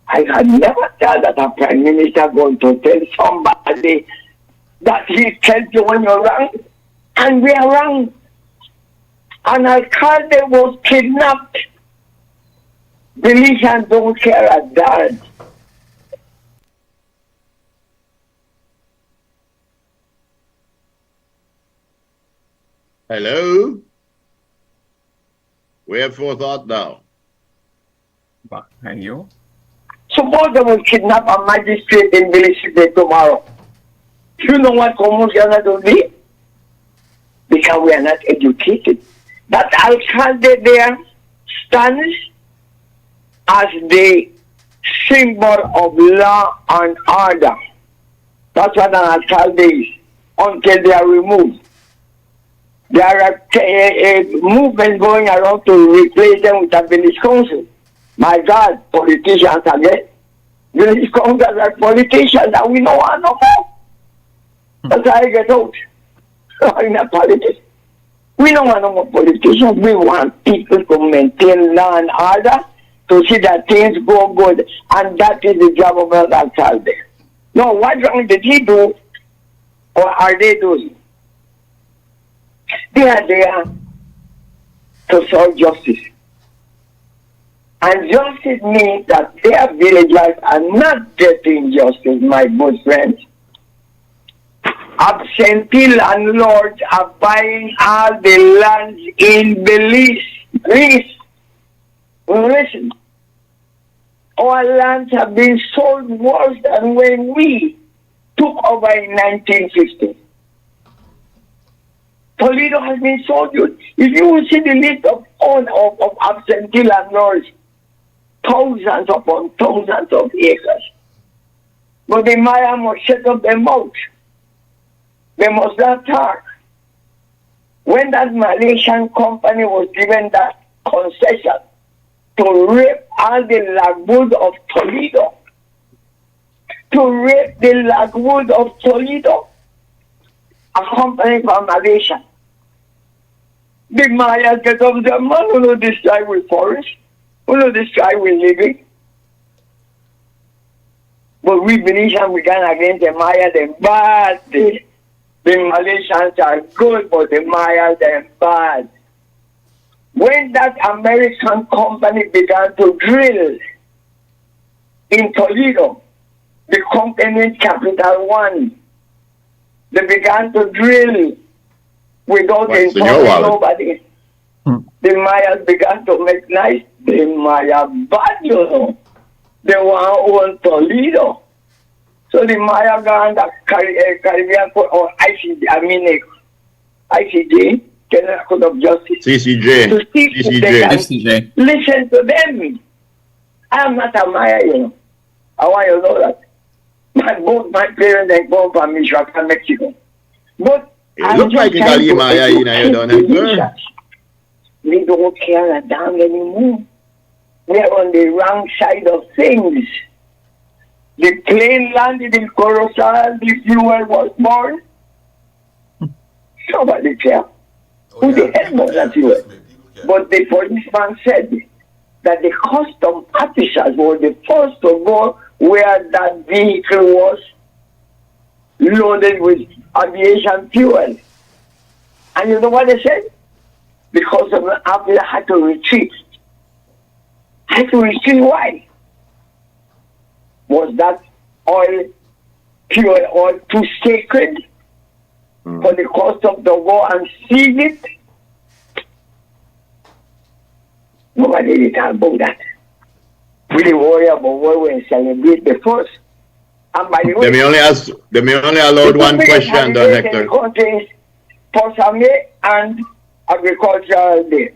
I had never thought that a prime minister going to tell somebody that he tells you when you're wrong, and we are wrong. An alcalde was kidnapped. Belizeans don't care at that. Hello? We have forethought now. And you? Suppose they will kidnap a magistrate in Belize tomorrow. You know what Comos gonna do? Because we are not educated. That alcalde there stands as the symbol of law and order. That's what an alcalde is, until they are removed. There are a movement going around to replace them with a village council. My God, politicians again. Village councils are politicians and we don't want no more. That's how I get out. I'm not politics. We don't want no more politicians. We want people to maintain law and order, to see that things go good. And that is the job of an alcalde. No, what wrong did he do or are they doing? They are there to serve justice. And justice means that their villagers are not getting justice, my good friends. Absentee landlords are buying all the lands in Belize. Please, listen. Our lands have been sold worse than when we took over in 1950. Toledo has been sold. If you will see the list of absentee landlords, thousands upon thousands of acres. But the Maya must shut up their mouth. They must not talk. When that Malaysian company was given that concession to rape all the lagwood of Toledo, a company from Malaysia, the Mayas get up there, man, who know this guy with forest, who know this guy with living. But we Venetians, we can against the Maya, they're bad. The Malaysians are good, but the Mayas, they're bad. When that American company began to drill in Toledo, the company Capital One, they began to drill without informing nobody. The Mayas began to make nice. The Maya bad, you know. They want own Toledo. So the Maya gone the Caribbean or ICJ, Canada Court of Justice. CCJ. To see if they can listen to them. I am not a Maya, you know. I want you to know that. Both my parents are born from Michoacan, Mexico. But it looks like you got Maya, you don't have. We don't care a damn anymore. We are on the wrong side of things. The plane landed in Corozal, the fuel was born. Nobody cares. Who the hell knows that fuel? But the policeman said that the custom officers were the first to go where that vehicle was loaded with aviation fuel. And you know what they said? Because of the officer had to retreat. Had to retreat, why? Was that oil, pure oil, too sacred for the custom to go and seize it? Nobody did talk about that. We didn't worry about what we celebrate the first. And by the way, they may only allowed one question, Don Hector. Countries, Posame and Agricultural Day.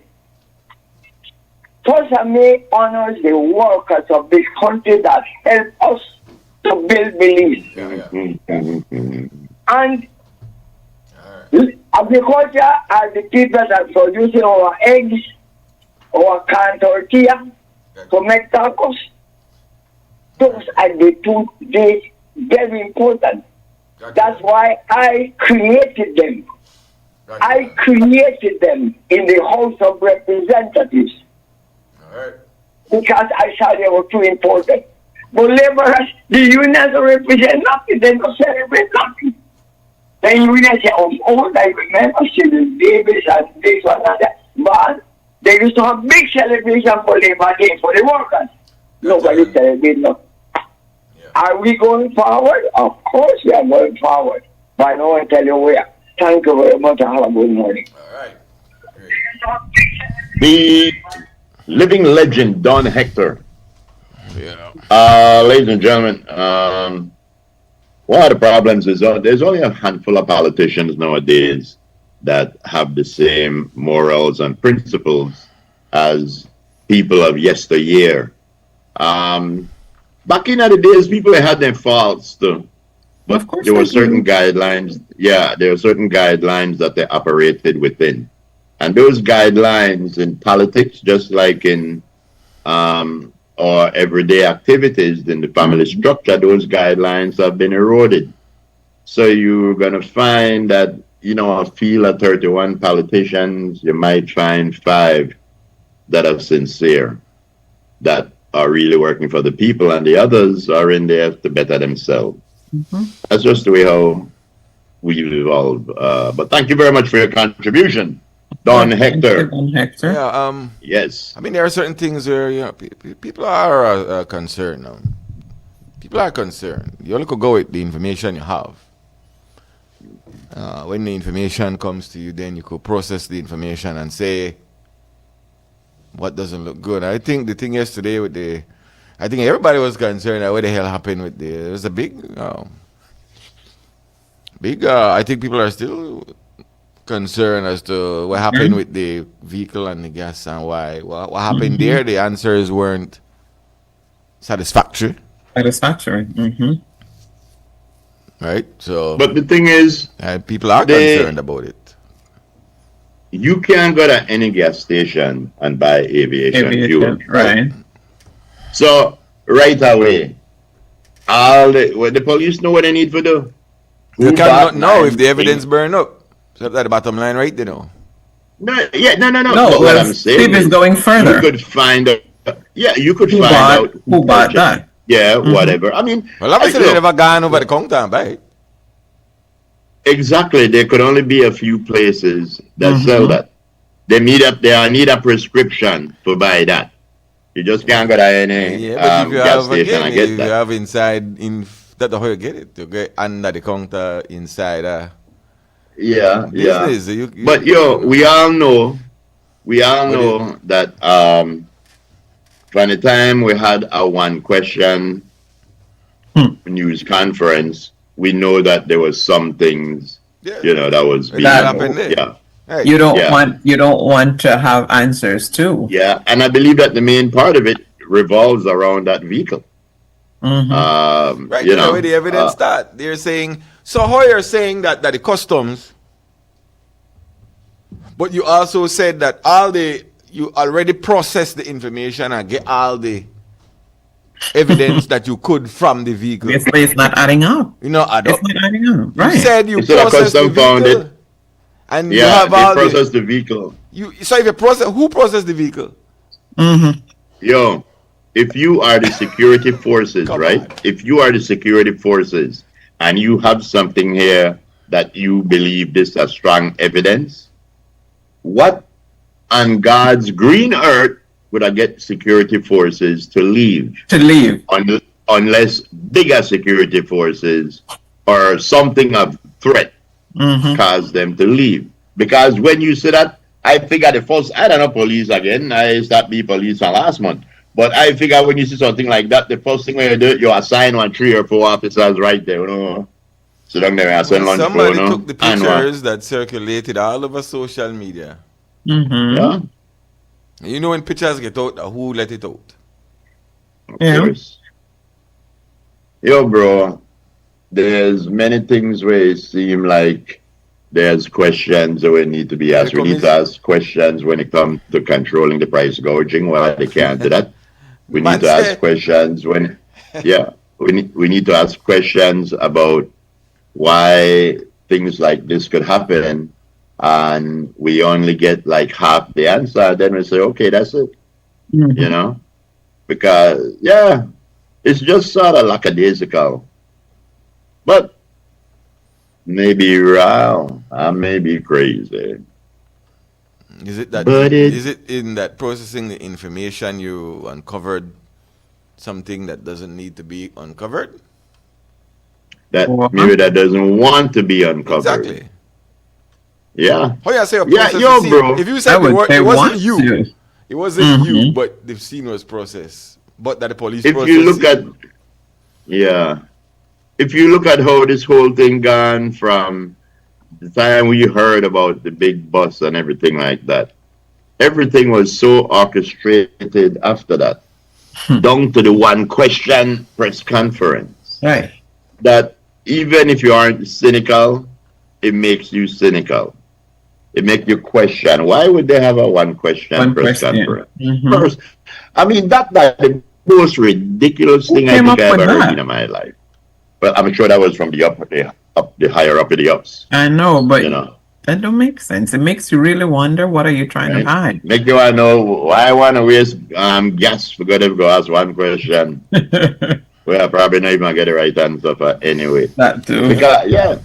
First of May honors the workers of this country that help us to build belief. And agriculture are the people that producing our eggs, our canned tortilla, to make tacos. Those are the 2 days very important. That's why I created them. I created them in the House of Representatives. Because I saw they were too important. But laborers, the unions represent nothing, they don't celebrate nothing. The unions say, I remember children, babies, and this one and that. But they used to have big celebration for Labor Day for the workers. Nobody celebrates nothing. Are we going forward? Of course we are going forward. But I don't want to tell you where. Thank you very much. Have a good morning. All right. The living legend, Don Hector. Yeah. Ladies and gentlemen, one of the problems is there's only a handful of politicians nowadays that have the same morals and principles as people of yesteryear. Back in the days, people had their faults too. But there were certain guidelines. Yeah, there were certain guidelines that they operated within. And those guidelines in politics, just like in our everyday activities in the family structure, those guidelines have been eroded. So you're going to find that, a field of 31 politicians, you might find 5 that are sincere, that are really working for the people, and the others are in there to better themselves. That's just the way how we've evolved. But thank you very much for your contribution, Don Hector. Don Hector. Yeah. Yes. I mean, there are certain things where people are concerned. People are concerned. You only could go with the information you have. When the information comes to you, then you could process the information and say what doesn't look good. I think the thing yesterday with I think everybody was concerned that what the hell happened with there was a big, I think people are still concerned as to what happened with the vehicle and the gas and why. What happened there, the answers weren't satisfactory. Right? So, but the thing is, people are concerned about it. You can't go to any gas station and buy aviation fuel. Right. So, right away, the police know what they need to do. You cannot know if the evidence burn up. So that's the bottom line, right? No. No, what I'm saying Steve is going further. You could find out. Yeah, you could find out who bought that. Yeah, whatever. I mean, well, obviously they never gone over the counter and buy it. Exactly. There could only be a few places that sell that. They need a prescription to buy that. You just can't go to any gas station and get that. You have inside that's how you get it. You get under the counter inside. Business. But we all know that from the time we had a one question news conference, we know that there was some things, that was being happened there. Yeah. Hey, you don't want to have answers too. Yeah, and I believe that the main part of it revolves around that vehicle. Right, where the evidence start. They're saying, so how you're saying that the customs, but you also said that you already processed the information and get all the evidence that you could from the vehicle. Yes, but it's not adding up. It's not adding up. Right. You said you processed the vehicle. And you have all processed the vehicle. So if you who processed the vehicle? If you are the security forces, right? If you are the security forces and you have something here that you believe this is strong evidence, what on God's green earth would I get security forces to leave? Unless bigger security forces or something of threat cause them to leave. Because when you say that, I figure I don't know police again, I stopped being police last month. But I figure when you see something like that, the first thing when you do, you assign 3 or 4 officers right there. So down there, I send lunch. Somebody took the pictures that circulated all over social media. Yeah. You know when pictures get out, who let it out? Of course. Yo, bro, there's many things where it seem like there's questions that will need to be asked. We need to ask questions when it comes to controlling the price gouging. Well, they can't do that. We need to ask questions when, we need to ask questions about why things like this could happen, and we only get like half the answer. Then we say, okay, that's it. You know, because it's just sort of lackadaisical. But maybe wrong. I may be crazy. Is it that? Is it in that processing the information you uncovered something that doesn't need to be uncovered? That maybe that doesn't want to be uncovered. Exactly. Yeah. Oh yeah, say a yeah, yo, bro. If you said it wasn't you, it wasn't you, but the scene was processed, but that the police. If you look at, if you look at how this whole thing gone from the time we heard about the big bus and everything like that, everything was so orchestrated after that, down to the one question press conference. Right. That even if you aren't cynical, it makes you cynical. It makes you question, why would they have a one question press conference? First, I mean, that's the most ridiculous thing I think I ever heard in my life. But I'm sure that was from the higher up of the ups. I know, but that don't make sense. It makes you really wonder, what are you trying to hide? Make you want to know why I want to waste gas for God to go ask one question. Well, I probably not even get the right answer for anyway. That too. Because,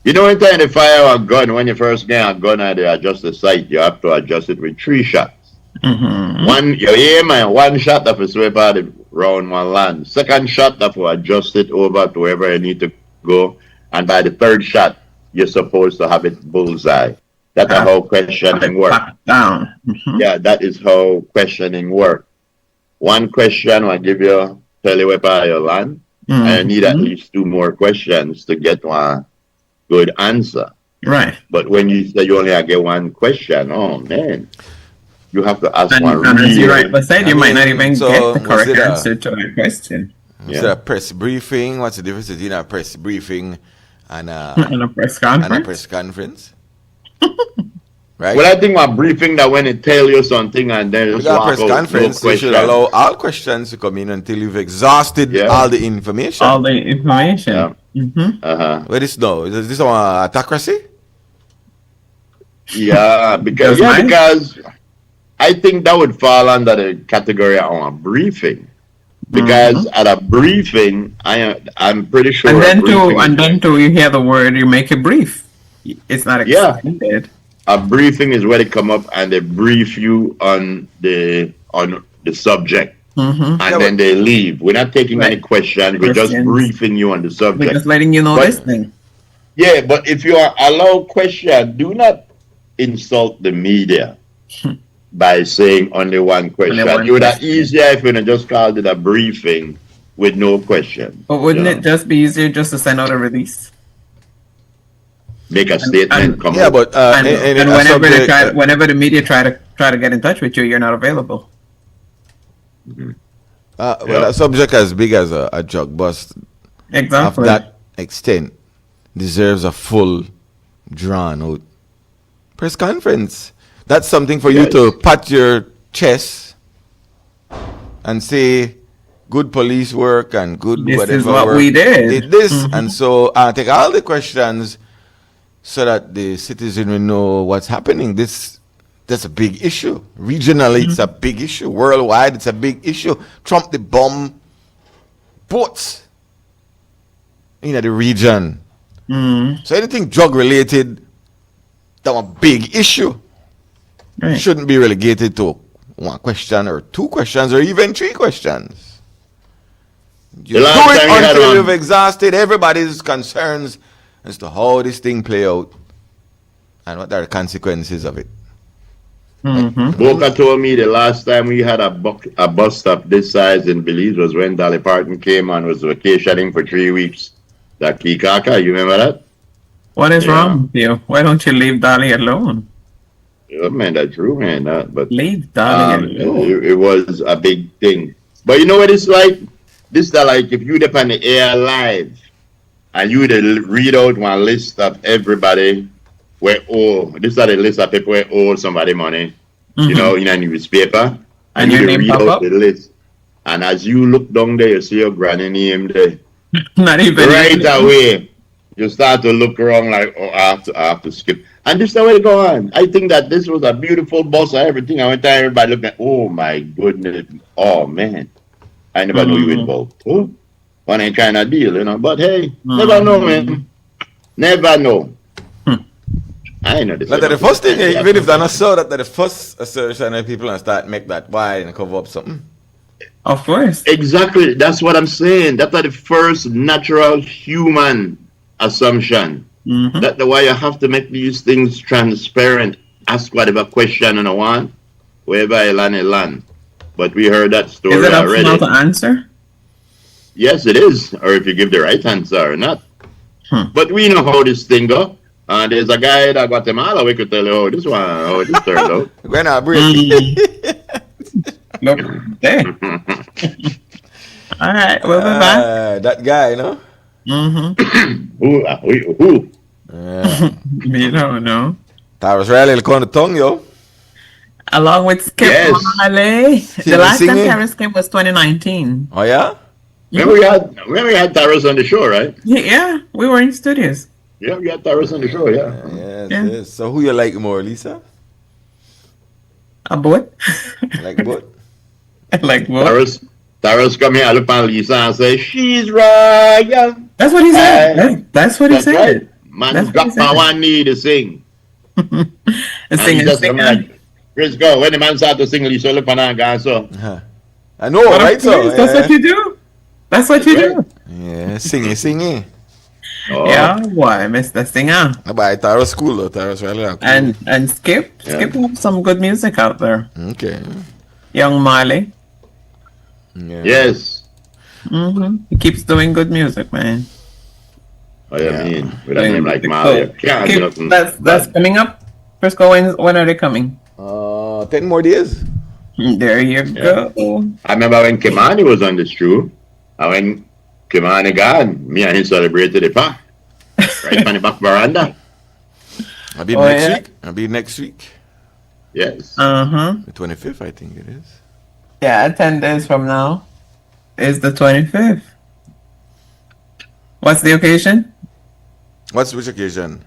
you know, when you fire a gun, when you first get a gun and they adjust the sight, you have to adjust it with 3 shots. One, you aim and 1 shot that will sweep out the round one land. 2nd shot that will adjust it over to wherever you need to go. And by the 3rd shot, you're supposed to have it bullseye. That's how questioning works. Yeah, that is how questioning works. One question will give you, tell you where you land. And you need at least 2 more questions to get one good answer. Right. But when you say you only get 1 question, oh man, you have to ask one. And as you rightly said, you might not even get the correct answer to that question. So a press briefing, what's the difference between a press briefing and a press conference? And a press conference? Right? Well, I think a briefing that when it tell you something and then just walk press out, conference, you should allow all questions to come in until you've exhausted all the information. All the information. What is now? Is this one autocracy? Yeah, because I think that would fall under the category of a briefing. Because at a briefing, I'm pretty sure. And then too, you hear the word, you make a brief. It's not extended. A briefing is where they come up and they brief you on the subject, and then they leave. We're not taking any questions. We're just briefing you on the subject. We're just letting you know this thing. Yeah, but if you are allowed question, do not insult the media by saying only 1 question. It would have easier if you just called it a briefing with no question. But wouldn't it just be easier just to send out a release? Make a statement. But and whenever the media try to get in touch with you, you're not available. Well, a subject as big as a drug bust, of that extent, deserves a full, drawn-out press conference. That's something for you to pat your chest and say, good police work and good this whatever is what work. We did this, and so take all the questions so that the citizen will know what's happening. That's a big issue. Regionally, it's a big issue. Worldwide, it's a big issue. Trump the bomb boats in the region. So anything drug related, that's a big issue. Right. Shouldn't be relegated to 1 question or 2 questions or even 3 questions. You do it until you've exhausted everybody's concerns as to how this thing play out and what are the consequences of it. Boca told me the last time we had a bus stop this size in Belize was when Dolly Parton came and was vacationing for 3 weeks. That Kikaka, you remember that? What is wrong with you? Why don't you leave Dolly alone? Man, that's true, man. But Leave darling it was a big thing. But you know what it's like? This is like if you depend on the air live and you read out one list of everybody where this is the list of people where owe somebody money, you know, in a newspaper, and you read out the list. And as you look down there, you see your granny name there. Not even right away. You start to look around like, oh, I have to skip. And this is the way to go on. I think that this was a beautiful bus and everything. I went there, everybody looking at, oh my goodness. Oh man. I never knew you involved. Oh, one ain't trying to deal, you know. But hey, never know, man. Never know. I know this. Like the first thing, even if they're not sure that the first assertion that people and start make that wide and cover up something. Of course. Exactly. That's what I'm saying. That's the first natural human assumption. That's why you have to make these things transparent. Ask whatever question you want, wherever I land. But we heard that story already. Is it optional to answer? Yes, it is. Or if you give the right answer or not. But we know how this thing go. There's a guy that Guatemala, we could tell you, oh, this turned out. When I break. Look, there. All right, we'll be back. That guy, you know? Who? Me don't know. Tyrus Riley on the tongue, yo. Along with Skip Marley. The last time Tyrus came was 2019. Oh, yeah? When we had Tyrus on the show, right? Yeah, we were in studios. Yeah, we had Tyrus on the show, Yes. So who you like more, Lisa? A boat. Like boat? Like boat. Tyrus come here, look at Lisa and say, she's royal. That's what he said. That's what he said. Right. Man, got my one knee to sing. Sing. Frisco, when the man start to sing, Lisa look at her and so. I know, right? So that's what you do. That's what you do. Yeah, singing. Oh. Yeah, why, Mr. Singer? By Tyrus School, though, Tyrus Riley. And Skip have some good music out there. Okay. Young Marley. Yeah. Yes. He keeps doing good music, man. Oh, yeah, I mean, with a name like Marley, can't do nothing. That's coming up. Frisco, when are they coming? 10 more days. There you go. I remember when Kimani was on the street, and when Kimani gone, me and him celebrated the park. Right on the back veranda. I'll be next week. I'll be next week. Yes. The 25th, I think it is. Yeah, 10 days from now is the 25th. What's the occasion? Which occasion?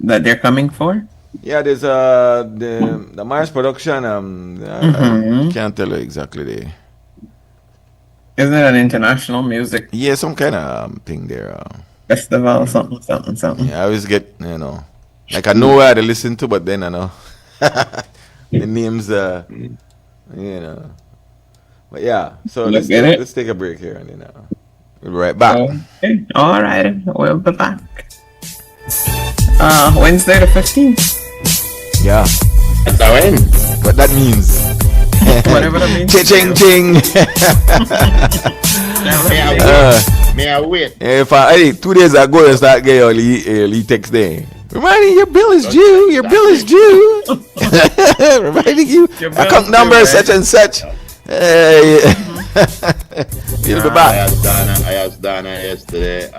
That they're coming for? Yeah, there's the Mars production. I can't tell you exactly the. Isn't it an international music? Yeah, some kind of thing there. Festival, something. Yeah, I always get, like I know where to listen to, but then I know the names, But yeah, so let's take a break here and then we'll be right back. Okay. All right, we'll be back. Wednesday the 15th. Yeah. That's how in. What that means. Whatever that means. Ching. May I wait? If 2 days ago you start getting early text there. Reminding your bill is due. Your bill is due. Reminding you account number such and such. You'll be back. I asked Donna yesterday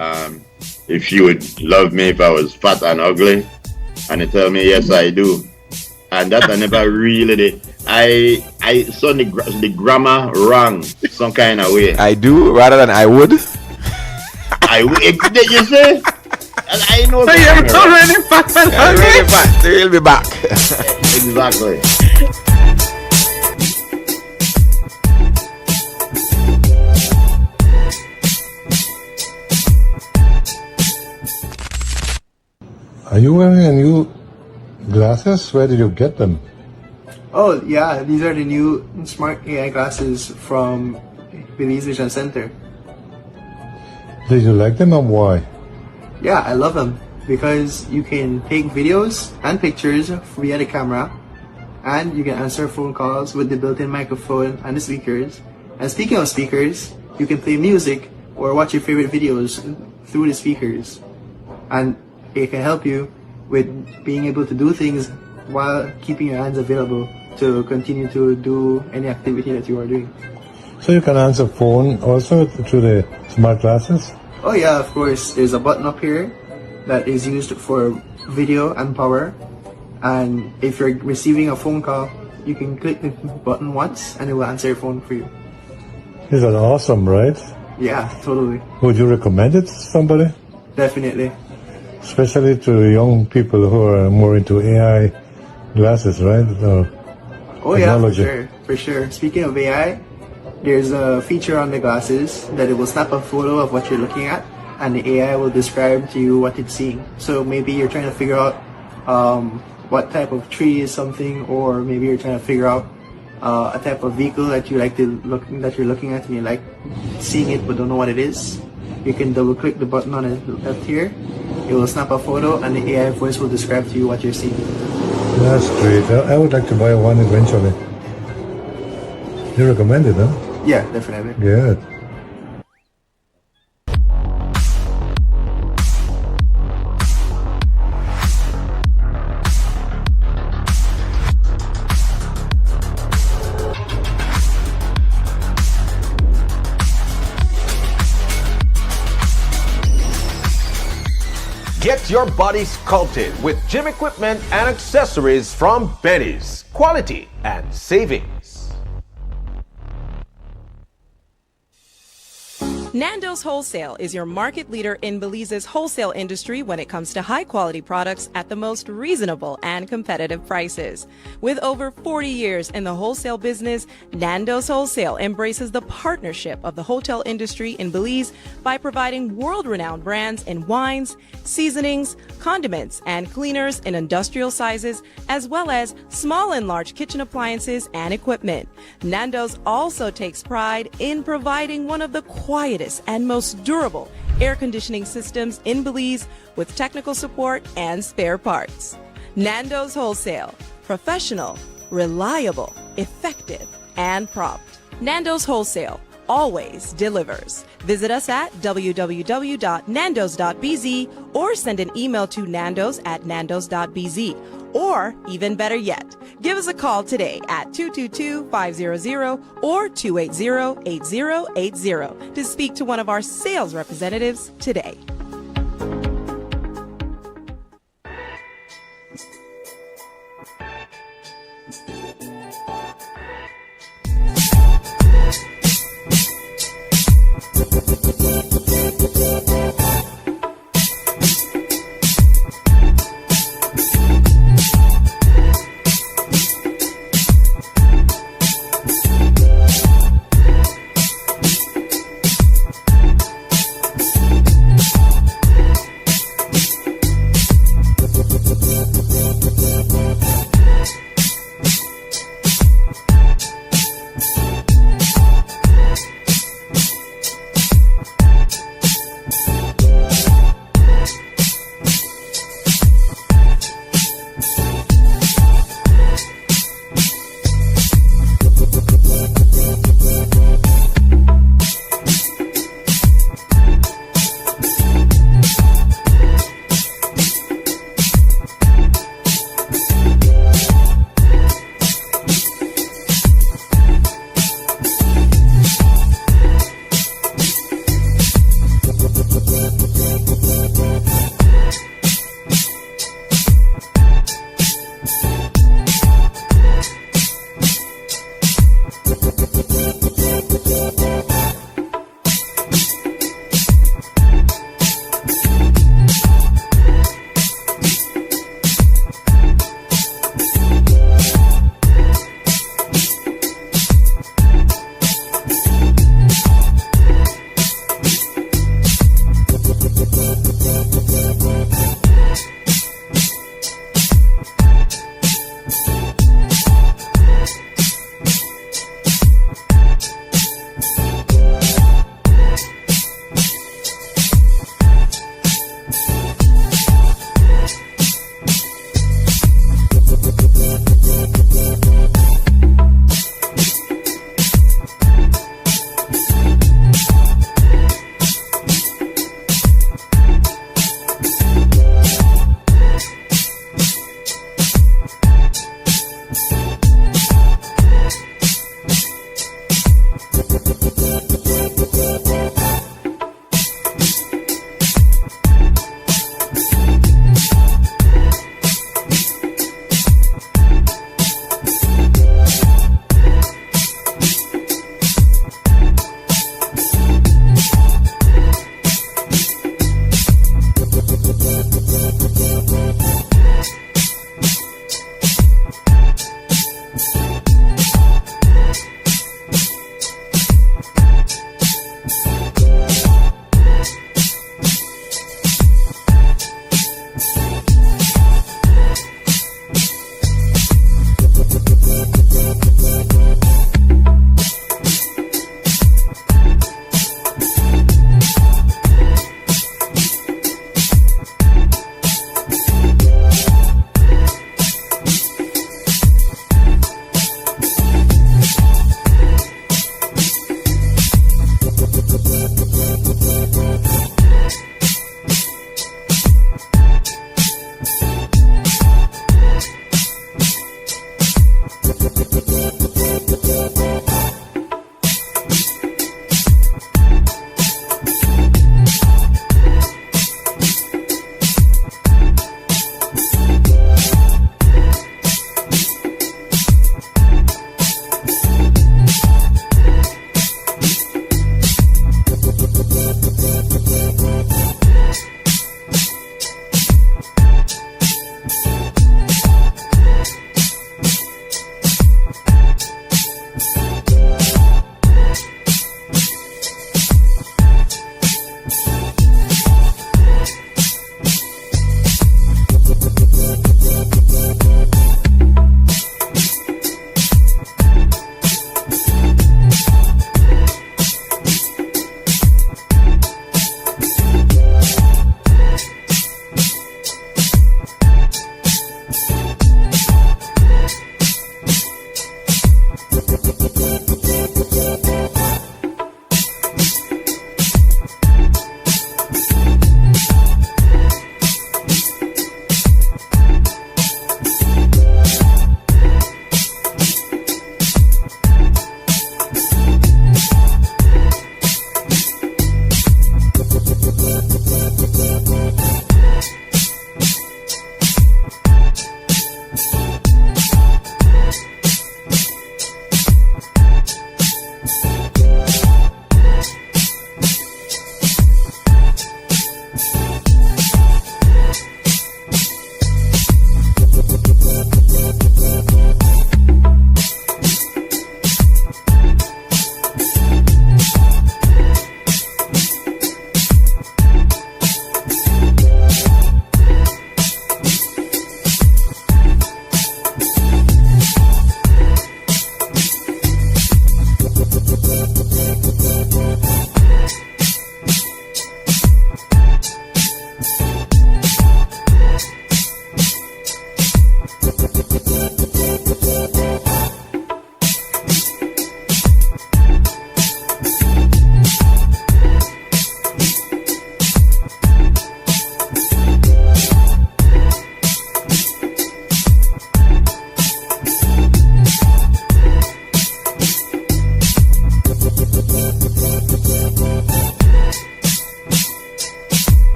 if she would love me if I was fat and ugly, and he tell me yes I do. And that I never really did. I saw the grammar wrong some kind of way. I do rather than I would. I would. Did you say? I know. So you're already fat and ugly. They'll be back. Exactly. Are you wearing a new glasses? Where did you get them? Oh, yeah. These are the new smart AI glasses from Belize Vision Center. Did you like them and why? Yeah, I love them because you can take videos and pictures via the camera, and you can answer phone calls with the built-in microphone and the speakers. And speaking of speakers, you can play music or watch your favorite videos through the speakers. And it can help you with being able to do things while keeping your hands available to continue to do any activity that you are doing. So you can answer phone also through the smart glasses? Oh yeah, of course. There's a button up here that is used for video and power. And if you're receiving a phone call, you can click the button once and it will answer your phone for you. Is that awesome, right? Yeah, totally. Would you recommend it to somebody? Definitely. Especially to young people who are more into AI glasses, right? Oh yeah, for sure. Speaking of AI, there's a feature on the glasses that it will snap a photo of what you're looking at and the AI will describe to you what it's seeing. So maybe you're trying to figure out what type of tree is something, or maybe you're trying to figure out a type of vehicle that you're looking at and you like seeing it but don't know what it is. You can double click the button on the left here. It will snap a photo and the AI voice will describe to you what you're seeing. That's great. I would like to buy one eventually. You recommend it, huh? Yeah, definitely. Good. Get your body sculpted with gym equipment and accessories from Benny's. Quality and savings. Nando's Wholesale is your market leader in Belize's wholesale industry when it comes to high-quality products at the most reasonable and competitive prices. With over 40 years in the wholesale business, Nando's Wholesale embraces the partnership of the hotel industry in Belize by providing world-renowned brands in wines, seasonings, condiments, and cleaners in industrial sizes, as well as small and large kitchen appliances and equipment. Nando's also takes pride in providing one of the quietest and most durable air conditioning systems in Belize with technical support and spare parts. Nando's Wholesale. Professional, reliable, effective, and prompt. Nando's Wholesale always delivers. Visit us at www.nandos.bz or send an email to nandos@nandos.bz. Or, even better yet, give us a call today at 222-500 or 280-8080 to speak to one of our sales representatives today.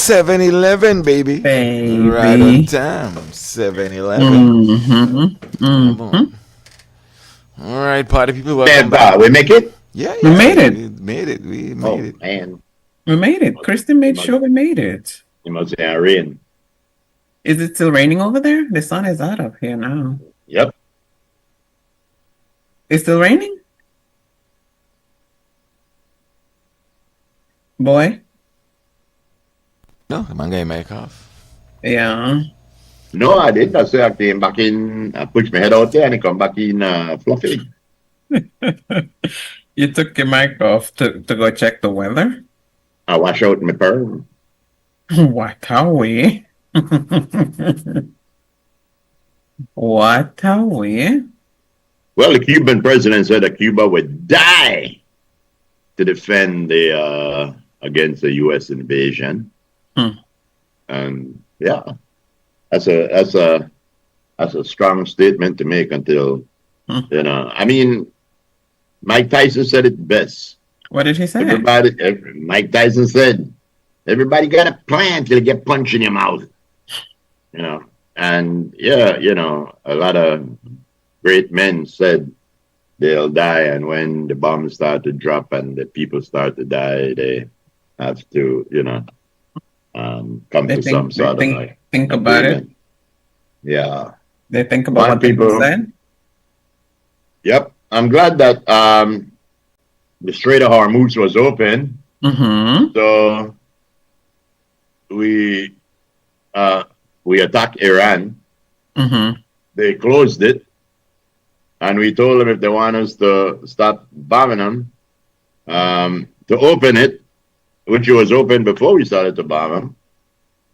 7-Eleven, baby. Baby. Right on time. 7-Eleven. Come on. All right, party people. Welcome back. We make it? Yeah, We made it. We made it. We made Oh, it. man. We made it. Kristen made sure we made it. It must be rain. Is it still raining over there? The sun is out of here now. Yep. It's still raining? Boy? No, the man got mic off. Yeah. No, I didn't. That's why I came back in, I pushed my head out there and I come back in fluffy. You took your mic off to go check the weather? I wash out my perm. What are we? What are we? Well, the Cuban president said that Cuba would die to defend the against the U.S. invasion. And yeah, that's a strong statement to make until you know. I mean, Mike Tyson said it best. What did he say? Mike Tyson said, "Everybody got a plan till you get punched in your mouth." You know, and yeah, you know, a lot of great men said they'll die, and when the bombs start to drop and the people start to die, they have to, you know, come to some sort of like think about agreement. it. Yeah, They think about what people said. Yep, I'm glad that the Strait of Hormuz was open. So we attacked Iran. They closed it, and we told them if they want us to stop bombing them, to open it, which was open before we started to bomb them.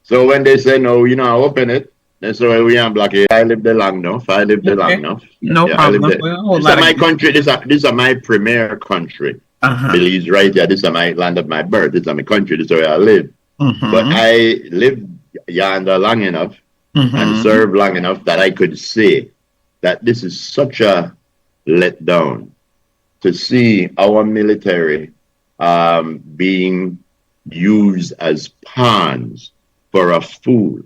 So when they said no, you know, I'll open it, they said, well, we aren't blocking. I lived there long enough. I lived there long enough. No Yeah, problem. This is my country. This is my premier country. Belize right here. This is my land of my birth. This is my country. This is where I live. But I lived yonder long enough and served long enough that I could say that this is such a letdown to see our military being used as pawns for a fool.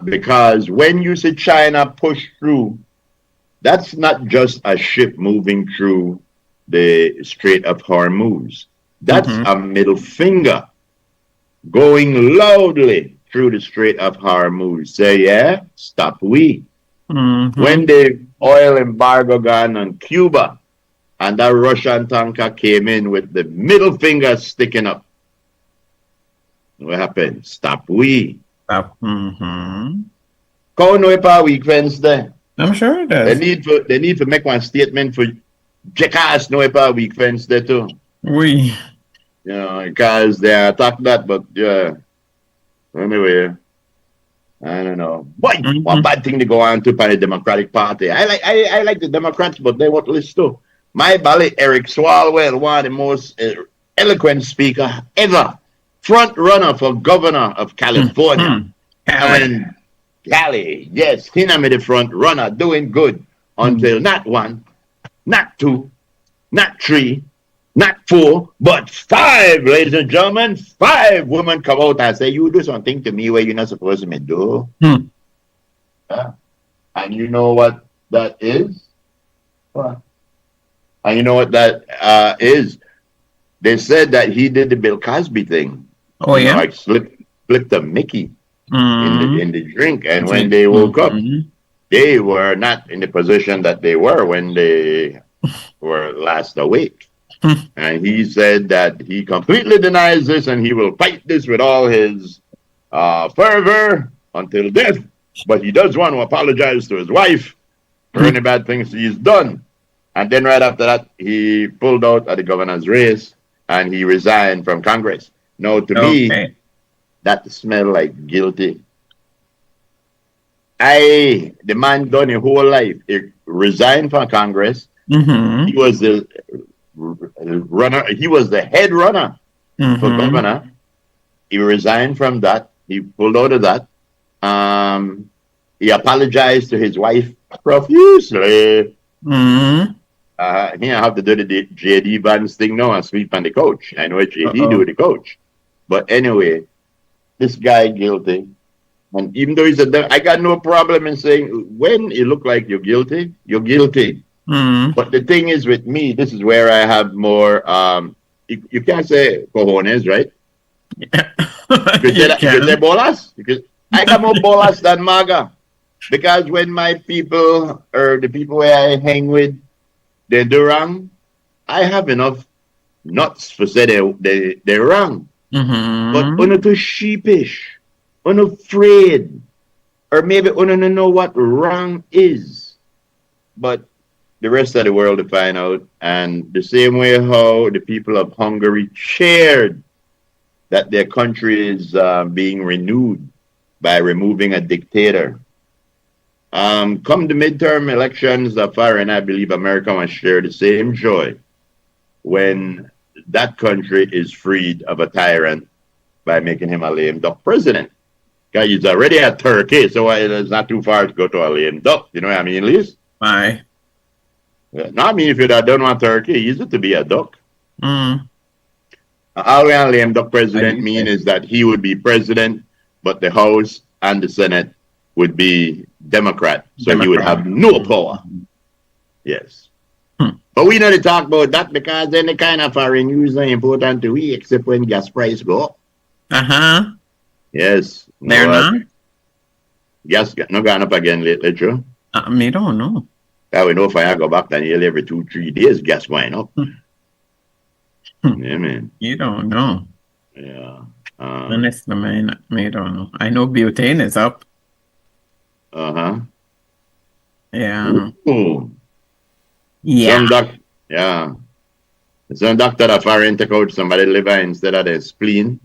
Because when you see China push through, that's not just a ship moving through the Strait of Hormuz. That's a middle finger going loudly through the Strait of Hormuz. Say, yeah, stop we. When the oil embargo gone on Cuba and that Russian tanker came in with the middle finger sticking up, what happened? Stop we. Stop. How no pa weak friends there? I'm sure it does. They need to make one statement for jackass no pa weak friends there too. We. You know, because they attack that, but yeah. Anyway, I don't know. Boy, one bad thing to go on to by the Democratic Party. I like the Democrats, but they won't listen to. My bally, Eric Swalwell, one of the most eloquent speaker ever. Front runner for governor of California. And Cali, yes, he made the front runner, doing good until not one, not two, not three, not four, but 5, ladies and gentlemen. 5 women come out and say, you do something to me where you're not supposed to do. And you know what that is? And you know what that is? They said that he did the Bill Cosby thing. Oh, yeah? Like flipped a Mickey in the drink. And when they woke up, they were not in the position that they were when they were last awake. And he said that he completely denies this and he will fight this with all his fervor until death. But he does want to apologize to his wife for any bad things he's done. And then right after that, he pulled out of the governor's race and he resigned from Congress. Now, to me, that smell like guilty. The man done his whole life. He resigned from Congress. He was the runner. He was the head runner for governor. He resigned from that. He pulled out of that. He apologized to his wife profusely. He have to do the J.D. Vance thing now and sleep on the couch. I know what J.D. do with the coach. But anyway, this guy guilty. And even though he said that, I got no problem in saying when it look like you're guilty, you're guilty. But the thing is with me, this is where I have more you can't say cojones, right? You could say that, you could say bolas. I got more bolas than MAGA. Because when my people or the people where I hang with, they do wrong, I have enough nuts for say they're wrong. But uno too sheepish, unafraid, or maybe uno don't know what wrong is. But the rest of the world to find out. And the same way how the people of Hungary cheered that their country is being renewed by removing a dictator. Come the midterm elections, Afar and I believe America must share the same joy when that country is freed of a tyrant by making him a lame duck president. Because he's already at Turkey, so it's not too far to go to a lame duck. You know what I mean, Liz? Aye. No, I mean, if you don't want Turkey, easy to be a duck. All a lame duck president mean is that he would be president, but the House and the Senate would be Democrat, so he would have no power. Yes. But we don't talk about that because then the kind of foreign news are important to we, except when gas price go up. Yes. They're not? Gas no gone up again lately, true? Me don't know. I we know if I go back then every 2-3 days gas going up. Yeah, man. You don't know. Yeah. Honestly, man, me don't know. I know butane is up. Yeah. Ooh. Yeah. Some doctor that foreign take out somebody liver instead of their spleen.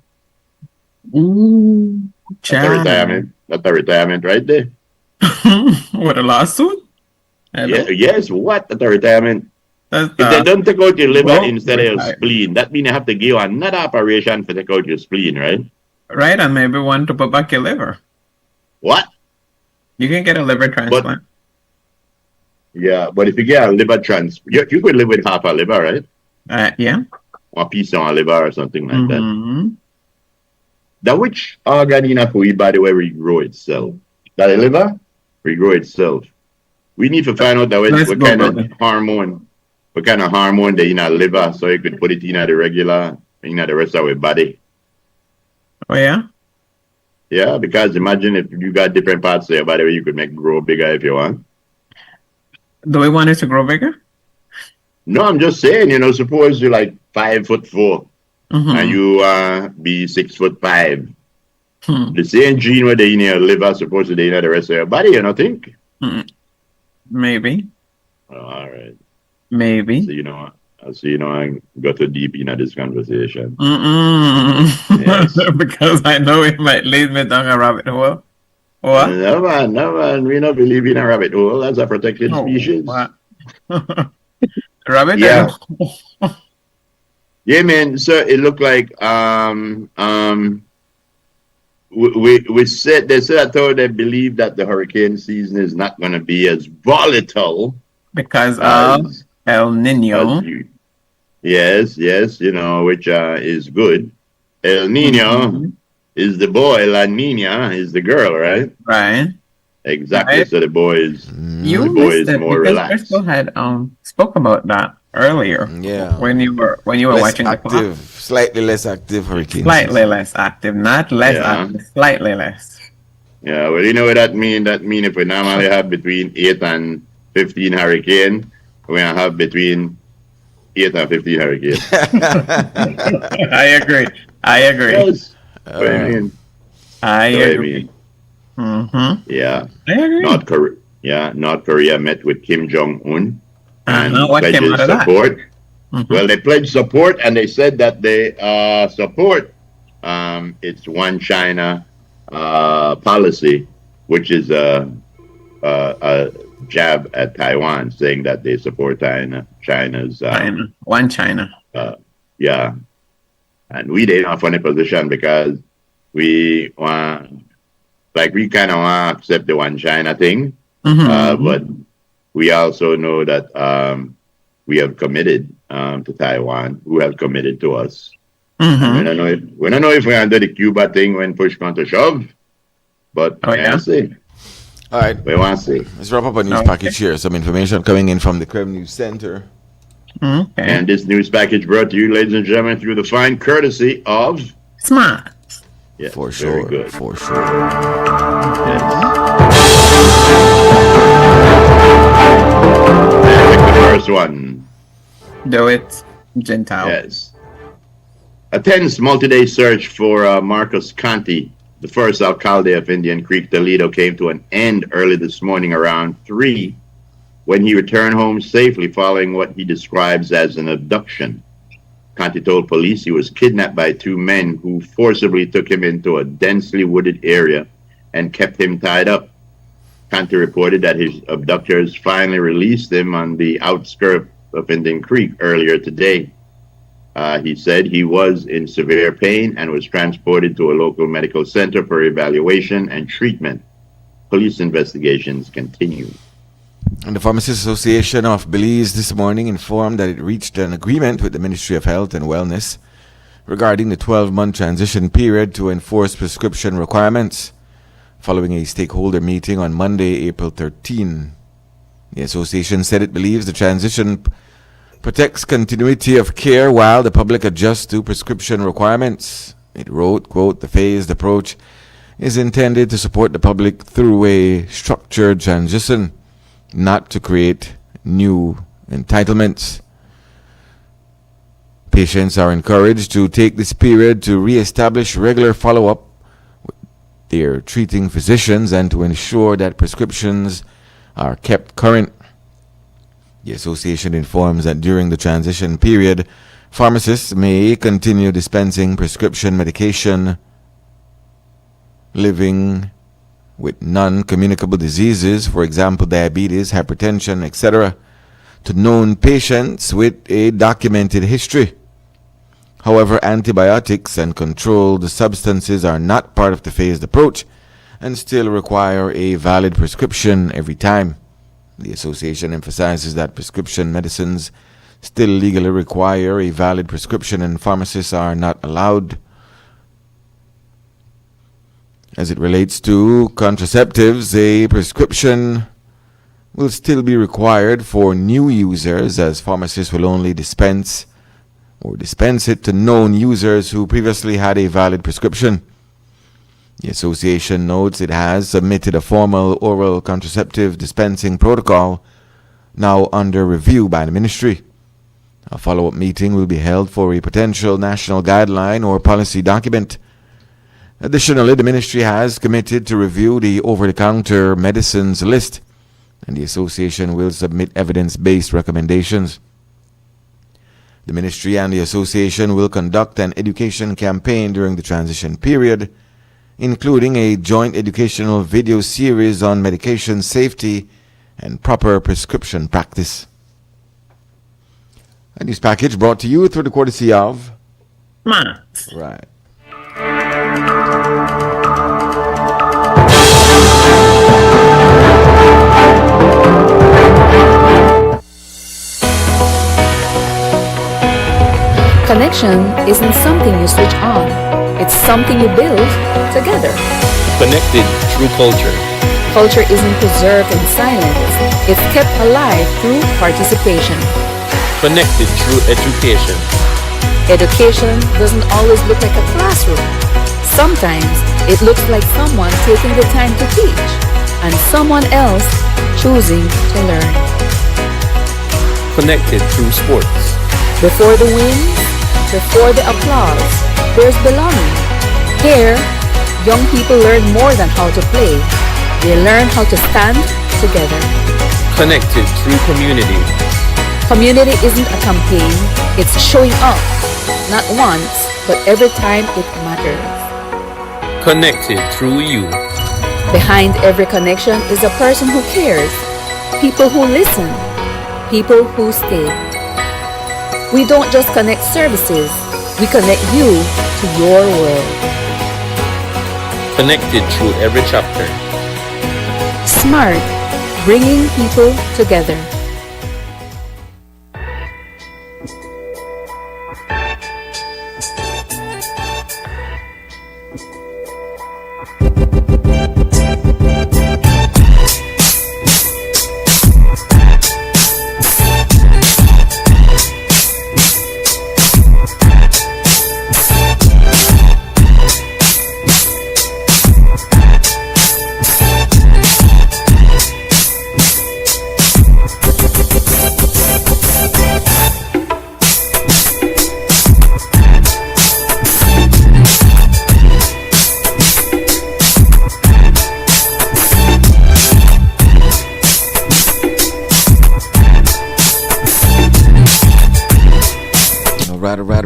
Ooh. That's a retirement. That's a retirement right there. What, a lawsuit? Yes, what? That's a retirement. If they don't take out your liver instead of your spleen, that means they have to give you another operation to take out your spleen, right? Right, and maybe one to put back your liver. What? You can get a liver transplant. But if you get a liver transplant, you could live with half a liver, right? Yeah. Or a piece of a liver or something like that. That which organ in our body where we grow itself? That a liver? Regrow itself. We need to find out that what kind of hormone. What kind of hormone they in our liver, so you could put it in the regular, in the rest of our body. Oh yeah? Yeah, because imagine if you got different parts of your body where you could make grow bigger if you want. Do we want it to grow bigger? No, I'm just saying, suppose you're like 5'4" and you be 6'5". The same gene where they in your liver supposed to be in the rest of your body, you don't think? Maybe. Oh, all right. Maybe. So I got too deep into this conversation. Yes. Because I know it might lead me down a rabbit hole. What? No man, we don't believe in a rabbit hole. That's a protected species. What? Rabbit? Yeah. Yeah, man. So it looked like we said they believe that the hurricane season is not going to be as volatile because of El Nino. Yes, which is good. El Nino is the boy, La Nina is the girl, right? Right. Exactly. Right. So the boy is more relaxed. Frisco had spoke about that earlier. Yeah. When you were watching active, the slightly less active hurricane. Slightly less active, not less active, slightly less. Yeah, well, you know what that mean? That mean if we normally have between 8 and 15 hurricane, we have between 8 and 15 hurricanes. I agree. Yes. What I mean? I agree. Yeah. I agree. North Korea met with Kim Jong-un and what came pledged out of support. Well, they pledged support and they said that they support its one China policy, which is a jab at Taiwan, saying that they support China's one China. Yeah, and we in a funny position because we want, we kind of want to accept the one China thing, but we also know that we have committed to Taiwan, who have committed to us, We don't know if we can do the Cuba thing when push comes to shove, but we'll see. All right. We want to see. Let's wrap up a news package here. Some information coming in from the Creme News Center. And this news package brought to you, ladies and gentlemen, through the fine courtesy of Smart. Yes, for very sure. good. For sure. Yes. And the first one. Do it, Gentile. Yes. A tense multi-day search for Marcus Conti, the first alcalde of Indian Creek, Toledo, came to an end early this morning around 3 when he returned home safely following what he describes as an abduction. Conti told police he was kidnapped by 2 men who forcibly took him into a densely wooded area and kept him tied up. Conti reported that his abductors finally released him on the outskirts of Indian Creek earlier today. He said he was in severe pain and was transported to a local medical center for evaluation and treatment. Police investigations continue. And the Pharmacists Association of Belize this morning informed that it reached an agreement with the Ministry of Health and Wellness regarding the 12-month transition period to enforce prescription requirements following a stakeholder meeting on Monday, April 13. The association said it believes the transition protects continuity of care while the public adjusts to prescription requirements. It wrote, quote, "The phased approach is intended to support the public through a structured transition, not to create new entitlements. Patients are encouraged to take this period to re-establish regular follow-up with their treating physicians and to ensure that prescriptions are kept current." The association informs that during the transition period, pharmacists may continue dispensing prescription medication living with non-communicable diseases, for example, diabetes, hypertension, etc., to known patients with a documented history. However, antibiotics and controlled substances are not part of the phased approach and still require a valid prescription every time. The association emphasizes that prescription medicines still legally require a valid prescription and pharmacists are not allowed. As it relates to contraceptives, a prescription will still be required for new users, as pharmacists will only dispense it to known users who previously had a valid prescription. The association notes it has submitted a formal oral contraceptive dispensing protocol now under review by the ministry. A follow-up meeting will be held for a potential national guideline or policy document. Additionally, the ministry has committed to review the over-the-counter medicines list, and the association will submit evidence-based recommendations. The ministry and the association will conduct an education campaign during the transition period, including a joint educational video series on medication safety and proper prescription practice. A news package brought to you through the courtesy of Smart. Right. Connection isn't something you switch on. It's something you build together. Connected through culture. Culture isn't preserved in silence. It's kept alive through participation. Connected through education. Education doesn't always look like a classroom. Sometimes it looks like someone taking the time to teach and someone else choosing to learn. Connected through sports. Before the wins, before the applause, there's belonging. Here, young people learn more than how to play. They learn how to stand together. Connected through community. Community isn't a campaign, it's showing up. Not once, but every time it matters. Connected through you. Behind every connection is a person who cares. People who listen. People who stay. We don't just connect services, we connect you to your world. Connected through every chapter. Smart, bringing people together.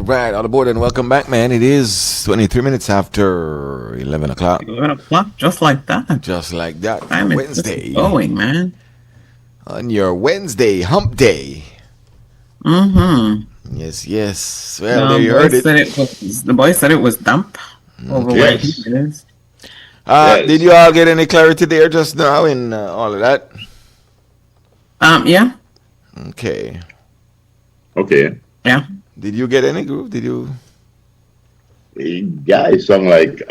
right. All aboard and welcome back, man. It is 23 minutes after 11 o'clock. 11 o'clock, just like that. Just like that. Time is Wednesday. going, man. On your Wednesday hump day. Mm-hmm. Yes, yes. Well, there you heard it. The boy said it was damp over where he is. Did you all get any clarity there just now in all of that? Yeah. Okay. Yeah. Did you get any, Groove? Did you? Yeah, it sounded like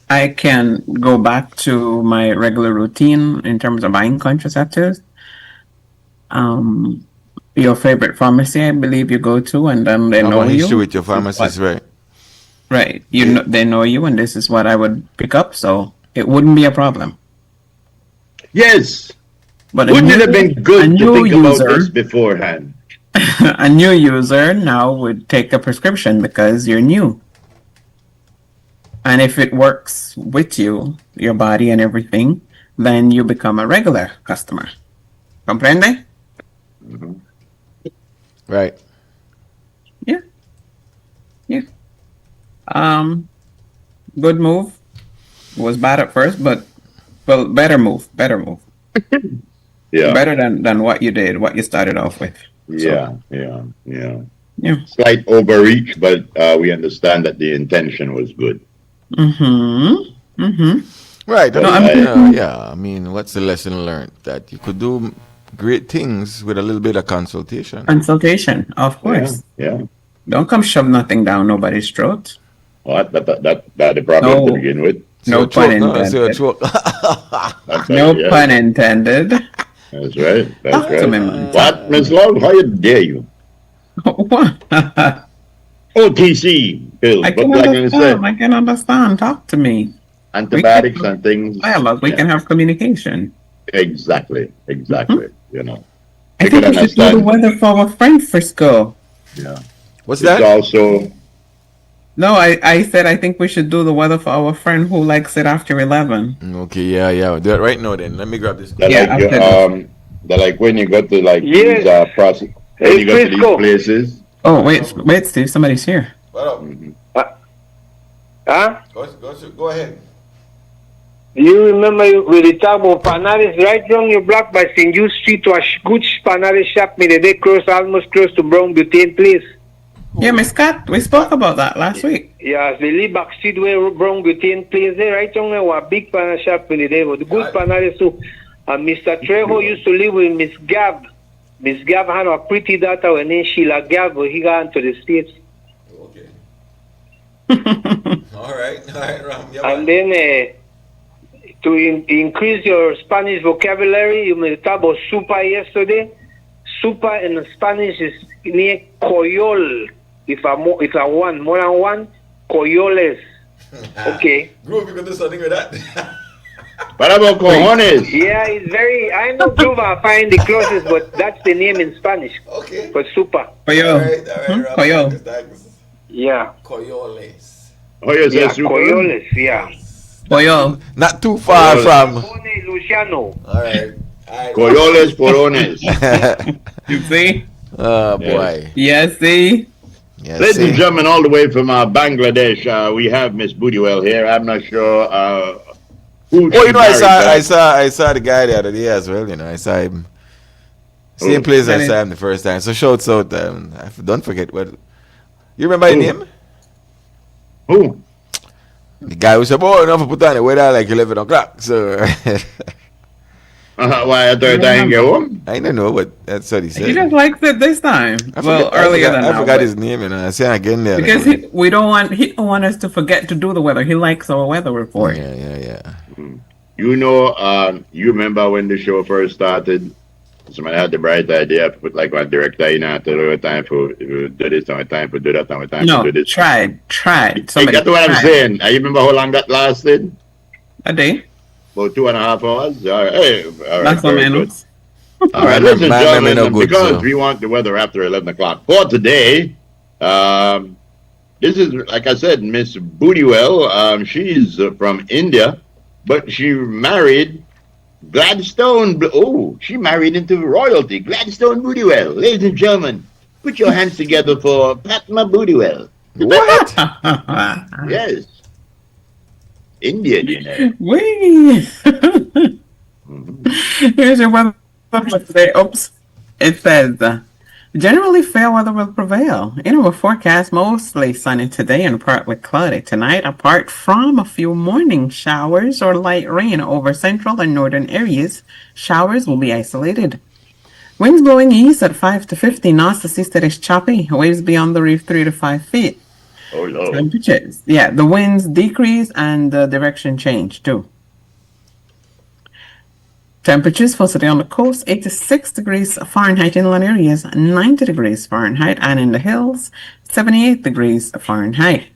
I can go back to my regular routine in terms of buying contraceptives. Your favorite pharmacy, I believe you go to, and then they know you. Issue with your pharmacist, right? Right. Know, they know you, and this is what I would pick up, so it wouldn't be a problem. Yes. But wouldn't it have been good to think about this beforehand? A new user now would take a prescription because you're new. And if it works with you, your body and everything, then you become a regular customer. Comprende? Mm-hmm. Right. Yeah. Good move. It was bad at first, but better move. Yeah. Better than what you did, what you started off with. Yeah. Slight overreach, but we understand that the intention was good. Right. I mean, what's the lesson learned? That you could do great things with a little bit of consultation. Consultation, of course. Yeah. Don't come shove nothing down nobody's throat. What? That the problem to begin with. No pun intended. No pun intended. That's right. Talk to me, man. What, Miss Love? How dare you? What? OTC pills. I can understand. Talk to me. Antibiotics and things. Dialogue. We can have communication. Exactly. You know. I think we should do the weather for our friend Frisco. Yeah. What's that? Also. No, I said I think we should do the weather for our friend who likes it after 11. Okay, yeah. We'll do it right now then. Let me grab this. Like when you go to like these process, when you go to these places. Oh wait, Steve, somebody's here. Go ahead. You remember when we talk about Panaris right down your block by St. Jude Street to a good Panaris shop me the day almost close to Brown Butane place. Yeah, Miss Scott, we spoke about that last week. Yeah, the Lee back street where Brown Butane place there, right down there was a big Panaris shop in the day, but the good Panaris too. And Mr. Trejo used to live with Miss Gab. Miss Gab had a pretty daughter when then Sheila Gab, but he got into the States. Okay. All right, Ram. And then to increase your Spanish vocabulary, you may talk about super yesterday. Super in Spanish is near coyol. If I more than one, coyoles. Okay. Groove, you can do something with that. What about cojones? Yeah, it's very. I know Groove. I find the closest, but that's the name in Spanish. Okay. For super. Coyol. Coyol. Thanks. Yeah. Coyoles. Coyoles. Yeah. Coyol. Not too far from. Luciano. All right. Coyoles, corones. You see? Oh boy. Yes, see. Yes, ladies and gentlemen, all the way from Bangladesh, we have Miss Bootywell here. I'm not sure who. Oh, you know, I saw the guy the other day as well. You know, I saw him. Same place I saw him the first time. So shouts out. Don't forget what. You remember his name? Who? The guy who said, "Oh, enough to put on the weather like 11 o'clock." So. Why I thought I didn't get home? I don't know, but that's what he said. He just likes it this time. Earlier than I now. forgot his name, and I say again there. Because he don't want us to forget to do the weather. He likes our weather report. Yeah. You know, you remember when the show first started? Somebody had the bright idea to put like one director in after time for do this, time for do that, time for do this. Tried. Hey, that's what I'm saying. You remember how long that lasted? A day. About 2.5 hours. All right. Hey, all right. That's what means. All right, ladies and gentlemen, because we want the weather after 11 o'clock. For today, this is, like I said, Miss Bootywell. She's from India, but she married Gladstone. Oh, she married into royalty. Gladstone Bootywell. Ladies and gentlemen, Put your hands together for Patma Bootywell. What? Yes. Indian, you know. Wee. Here's your weather for today. Oops. It says, generally fair weather will prevail. In our forecast, mostly sunny today and partly cloudy tonight, apart from a few morning showers or light rain over central and northern areas. Showers will be isolated. Winds blowing east at 5 to 15 knots. The seastead is choppy. Waves beyond the reef 3 to 5 feet. Oh, Lord. Temperatures. Yeah, the winds decrease and the direction change too. Temperatures for today on the coast, 86 degrees Fahrenheit inland areas, 90 degrees Fahrenheit, and in the hills, 78 degrees Fahrenheit.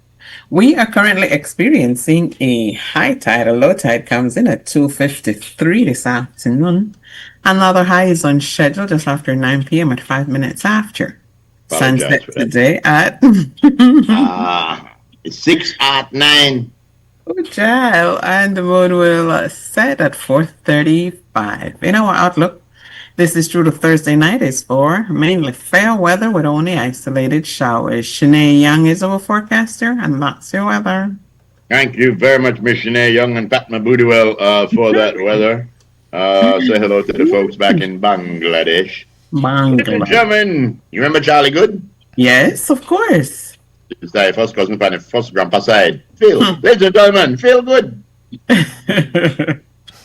We are currently experiencing a high tide. A low tide comes in at 2:53 this afternoon. Another high is on schedule just after 9 p.m. at 5 minutes after. Sunset today at 6 at 9. Oh, child. And the moon will set at 4:35. In our outlook, this is through to Thursday night is for mainly fair weather with only isolated showers. Shanae Young is our forecaster, and that's your weather. Thank you very much, Miss Shanae Young and Patma Bootywell, for that weather. Say hello to the folks back in Bangladesh. Ladies and gentlemen, you remember Charlie Good? Yes, of course. This is the first cousin from the first grandpa side. Feel, ladies and gentlemen, feel good.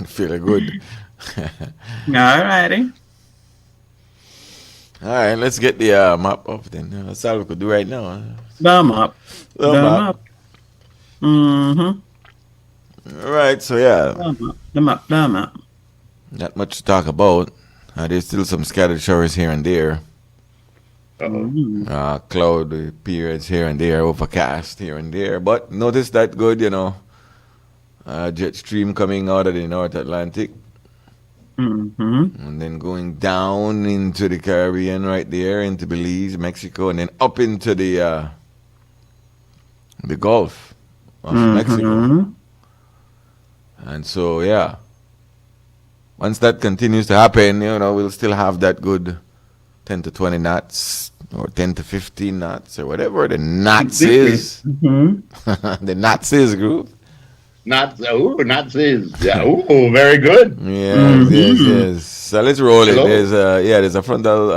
Feel good. All righty. All right, let's get the map up then. That's all we could do right now. The map. The map. Mm-hmm. All right, so yeah. The map. Not much to talk about. There's still some scattered showers here and there. Cloud periods here and there, overcast here and there. But notice that good, jet stream coming out of the North Atlantic. And then going down into the Caribbean right there, into Belize, Mexico, and then up into the Gulf of Mexico. And so, yeah. Once that continues to happen, we'll still have that good 10 to 20 knots or 10 to 15 knots or whatever the knots is. The knots is group. Knots is. Yeah. Ooh, very good. Yes. So let's roll it. There's a frontal.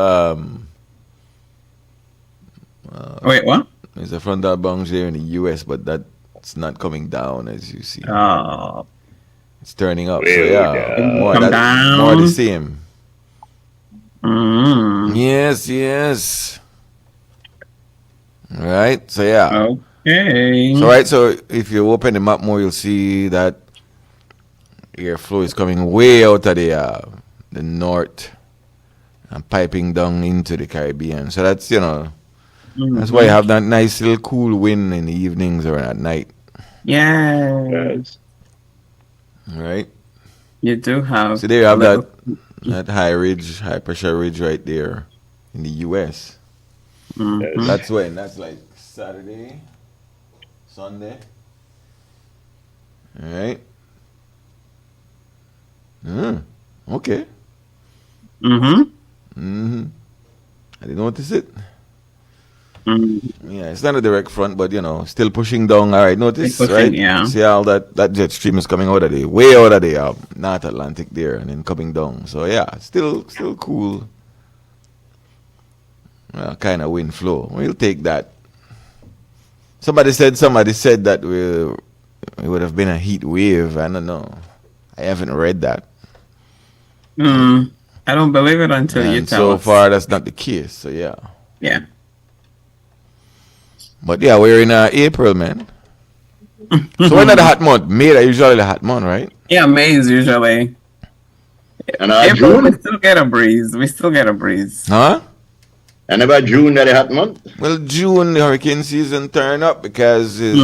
Wait, what? There's a frontal bounce there in the U.S., but that's not coming down as you see. Oh. It's turning up. Well, so yeah, more the same. Yes. Right. So yeah. Okay. So if you open the map more, you'll see that airflow is coming way out of the north and piping down into the Caribbean. So that's that's why you have that nice little cool wind in the evenings or at night. Yes. Right. You do have. So there you have that high pressure ridge right there in the U.S. That's when. That's like Saturday, Sunday. All right. Okay. I didn't notice it. Yeah, it's not a direct front, but still pushing down. All right, notice, right? Yeah. See how that jet stream is coming out of way out of the North Atlantic there, and then coming down. So yeah, still cool. Kind of wind flow. We'll take that. Somebody said that it would have been a heat wave. I don't know. I haven't read that. I don't believe it until you tell us. So far, that's not the case. So yeah. Yeah. But yeah, we're in April, man. So when are the hot month? May are usually the hot month, right? Yeah, May is usually. And April, June? we still get a breeze. Huh? And about June, that a hot month? Well, June, the hurricane season turn up because it's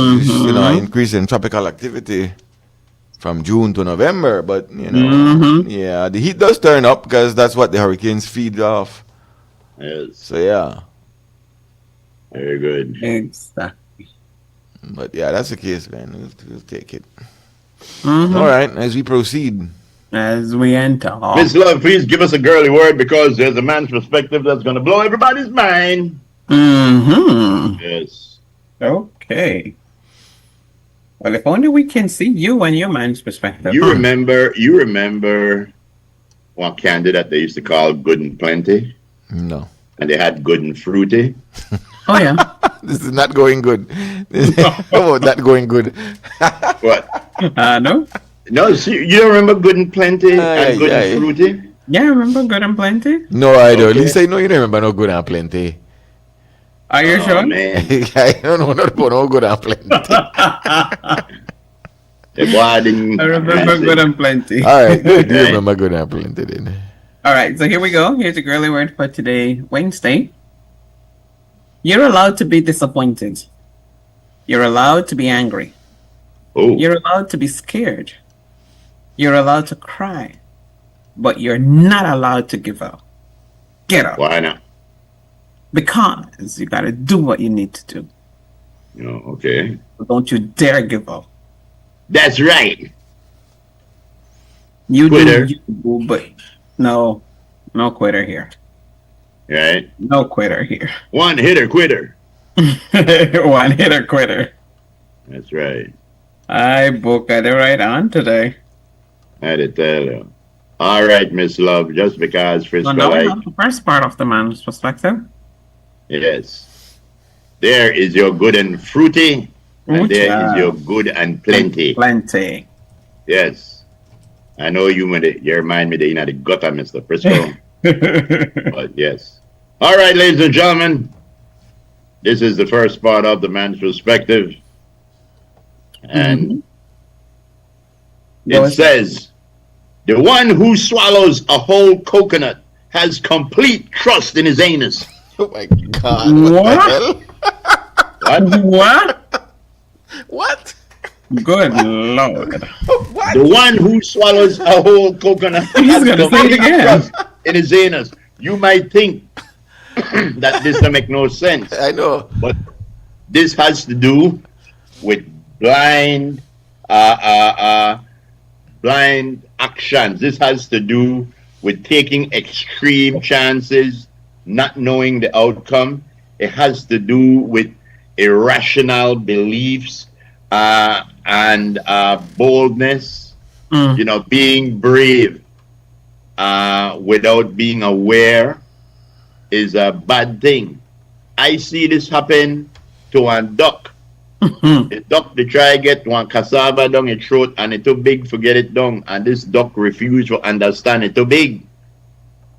increase in tropical activity from June to November. But, yeah, the heat does turn up because that's what the hurricanes feed off. Yes. So, yeah. Very good. Exactly. But, yeah, that's the case, man. We'll take it. All right, as we proceed. As we enter. Miss Love, please give us a girly word because there's a man's perspective that's going to blow everybody's mind. Mm-hmm. Yes. Okay. Well, if only we can see you and your man's perspective. You remember one candy that they used to call Good and Plenty? No. And they had Good and Fruity? Oh, yeah. This is not going good. Oh, not going good. What? No? No, see, you don't remember Good and Plenty and Good and Fruity? Yeah, I remember Good and Plenty. No, I don't. You say no, you don't remember no Good and Plenty. Are you sure? Man. I don't know not about no Good and Plenty. I remember Good and Plenty. All right, good. You remember Good and Plenty then. All right, so here we go. Here's a girly word for today, Wednesday. You're allowed to be disappointed. You're allowed to be angry. Oh. You're allowed to be scared. You're allowed to cry. But you're not allowed to give up. Get up. Why not? Because you got to do what you need to do. Oh, okay. But don't you dare give up. That's right. You Quitter. do you, but no quitter here. Right? No quitter here. One hitter quitter. One hitter quitter. That's right. I book it right on today. I had to tell you. All right, Miss Love, just because Frisco So now we like... have the first part of the man's perspective. Yes. There is your good and fruity, and there is your good and plenty. Plenty. Yes. I know you remind me that you're not the gutter, Mr. Frisco. But yes. All right, ladies and gentlemen. This is the first part of the man's perspective. And it says, the one who swallows a whole coconut has complete trust in his anus. Oh my God. What? What? What? Good Lord. What? The one who swallows a whole coconut has gonna say it complete again. trust in his anus. You might think that this doesn't make no sense. I know. But this has to do with blind actions. This has to do with taking extreme chances, not knowing the outcome. It has to do with irrational beliefs and boldness. You know, being brave without being aware is a bad thing. I see this happen to one duck. The duck they try get one cassava down its throat and it's too big for get it down, and this duck refused to understand it too big.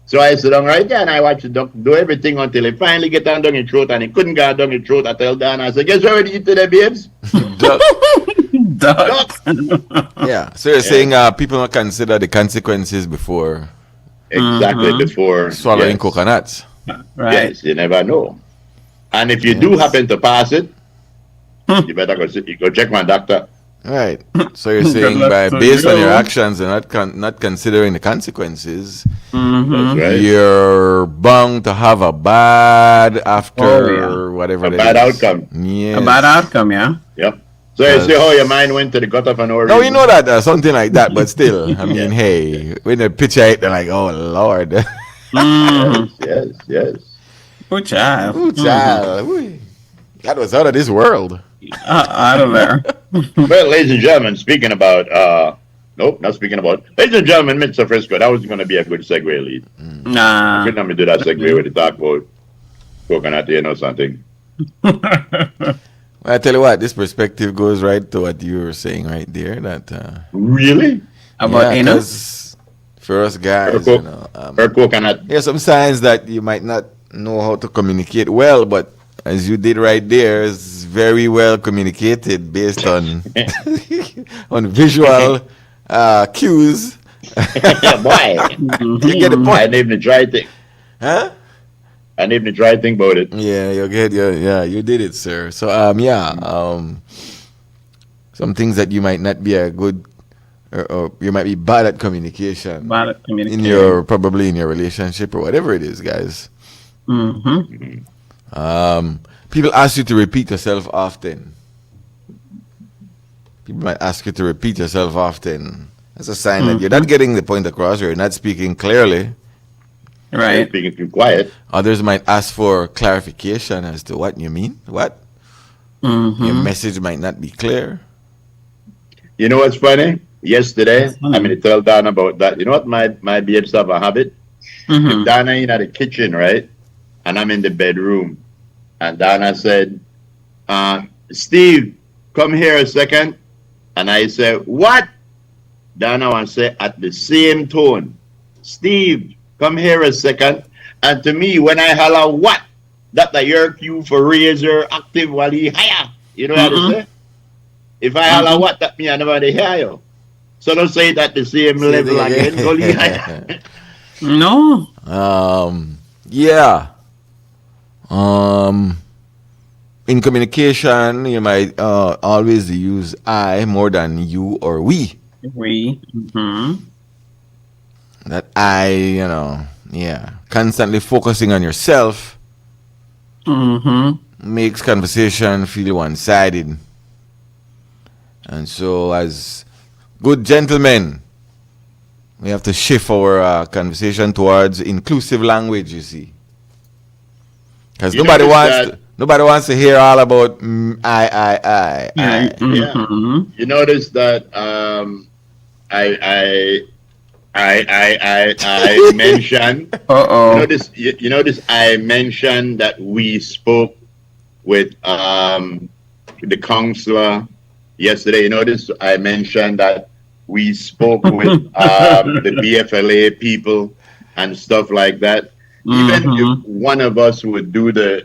So I sit down right there and I watch the duck do everything until it finally get down its throat, and it couldn't get down its throat. I tell Dan, I said, guess what you eat today, babes? Duck. Duck. Yeah. So you're saying people don't consider the consequences before Exactly before swallowing coconuts. Right. Yes, you never know. And if you do happen to pass it, you better go check my doctor. Right. So you're saying based on your actions and not considering the consequences, That's right. you're bound to have a bad whatever A bad outcome. Yes. A bad outcome, yeah. Yep. So you see how your mind went to the gutter for no reason. No, you know that something like that, but still, I mean, hey, when they picture it, they're like, oh Lord. Yes. Good child. Ooh, child. Ooh. That was out of this world. Out of there. Well, ladies and gentlemen, speaking about ladies and gentlemen, Mr. Frisco, that was going to be a good segue lead. Nah. I couldn't have me do that segue with the talk about coconut, or something. Well, I tell you what, this perspective goes right to what you were saying right there. That really about because for us guys, coconut. There's some signs that you might not know how to communicate well, but as you did right there, is very well communicated based on on visual cues. Boy, you get the point. I didn't even try to think. Huh? I didn't even try to think about it. Yeah, you get you did it, sir. So some things that you might not be a good or you might be bad at communication. Bad at communication. Probably in your relationship or whatever it is, guys. People ask you to repeat yourself often. People might ask you to repeat yourself often. That's a sign that you're not getting the point across, or you're not speaking clearly. Right. Speaking too quiet. Others might ask for clarification as to what you mean. What? Your message might not be clear. You know what's funny? Yesterday, I'm going to tell Donna about that. You know what my babes have a habit? If Donna in the kitchen, right? And I'm in the bedroom. And Donna said, Steve, come here a second. And I said, what? Donna wants to say at the same tone, Steve, come here a second. And to me, when I holler, what? That the your cue for razor active while he higher. You know what I say? If I holler what, that means I never hear you. So don't say it at the same level again. Go higher. No. Yeah. In communication, you might always use I more than you or we. We. That I, constantly focusing on yourself makes conversation feel one-sided. And so, as good gentlemen, we have to shift our conversation towards inclusive language, you see. Because nobody wants to hear all about I. Yeah. You notice that I mentioned. You notice I mentioned that we spoke with the counselor yesterday. You notice I mentioned that we spoke with the BFLA people and stuff like that. Even if one of us would do the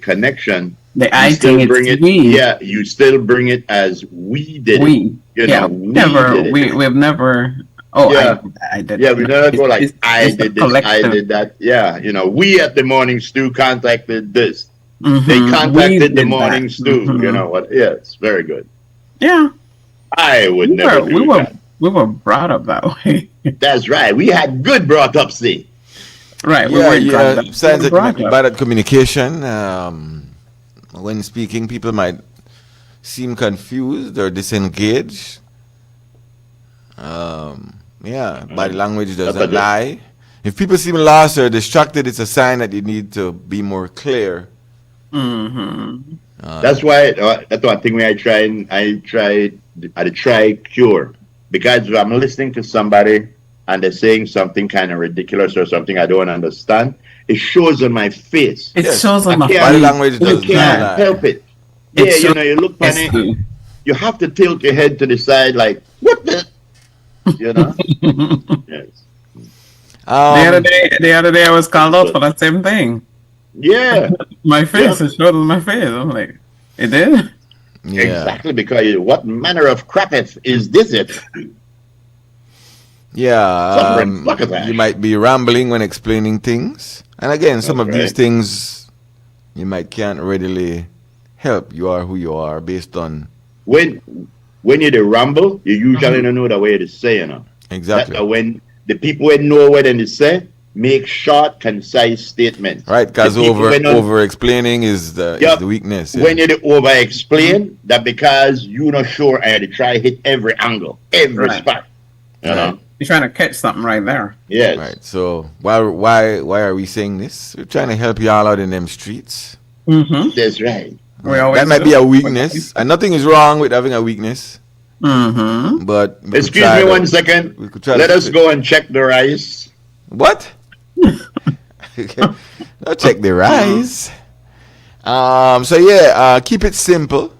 connection, I think bring it's it. we. Yeah, you still bring it as we did it. You know, we've never. Oh, yeah. I did. Yeah, we never go like I it's did this, I did that. Yeah, you know, we at the morning stew contacted this. They contacted the morning stew. You know what? Yeah, it's very good. Yeah, I would never do that. We were brought up that way. That's right. We had good brought up, see. Right. Signs that you might be bad at communication. When speaking, people might seem confused or disengaged. Body language doesn't lie. If people seem lost or distracted, it's a sign that you need to be more clear. That's why that's one thing I try cure. Because if I'm listening to somebody and they're saying something kind of ridiculous or something I don't understand, it shows on my face. It shows on my face. Body language You doesn't can't lie. help it. Yeah, you know, you look funny. You have to tilt your head to the side like, what the? You know? Yes. The other day I was called out for that same thing. Yeah. My face, it showed on my face. I'm like, it did? Yeah. Exactly, because what manner of crapeth is this it? Yeah, you might be rambling when explaining things. And again, some of these things you might can't readily help. You are who you are based on... When you the ramble, you usually don't know the way to say, you know. Exactly. That when the people know what they say, make short, concise statements. Right, because over explaining is the weakness. Yeah. When you over explain, that because you're not sure and you try hit every angle, every spot. You know? You're trying to catch something right there. Yes. Right. So why are we saying this? We're trying to help you all out in them streets. That's right. That might be a weakness, and nothing is wrong with having a weakness. But excuse me 1 second. Let us go and check the rice. What? Don't check the rice. Keep it simple,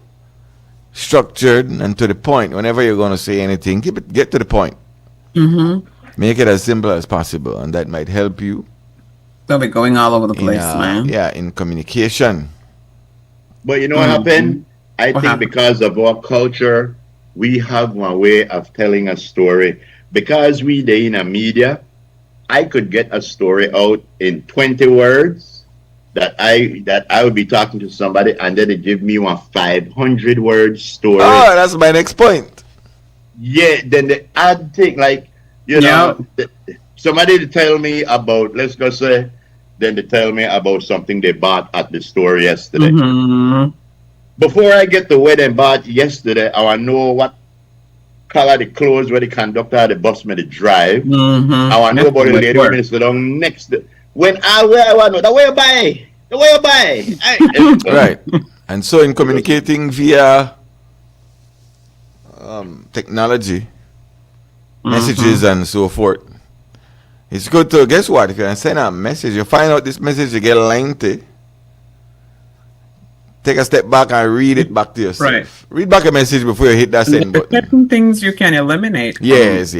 structured, and to the point. Whenever you're going to say anything, get to the point. Make it as simple as possible, and that might help you. They'll be going all over the place, man. Yeah, in communication. But you know what happened? I think because of our culture, we have one way of telling a story. Because we day in a media, I could get a story out in 20 words that I would be talking to somebody, and then they give me one 500 word story. Oh, that's my next point. Yeah, then the odd thing, like, you know, somebody to tell me about, let's go say, then they tell me about something they bought at the store yesterday. Before I get to where they bought yesterday, I want to know color the clothes where the conductor of the bus made it drive. Mm-hmm. I want to know about the lady when sit down next. When I wear, I want to know the way you buy. The way you buy. Right. And so in communicating via technology, messages and so forth, it's good to, guess what, if you send a message, you find out this message you get lengthy, take a step back and read it back to yourself. Right. Read back a message before you hit that send button. Certain things you can eliminate. Yes,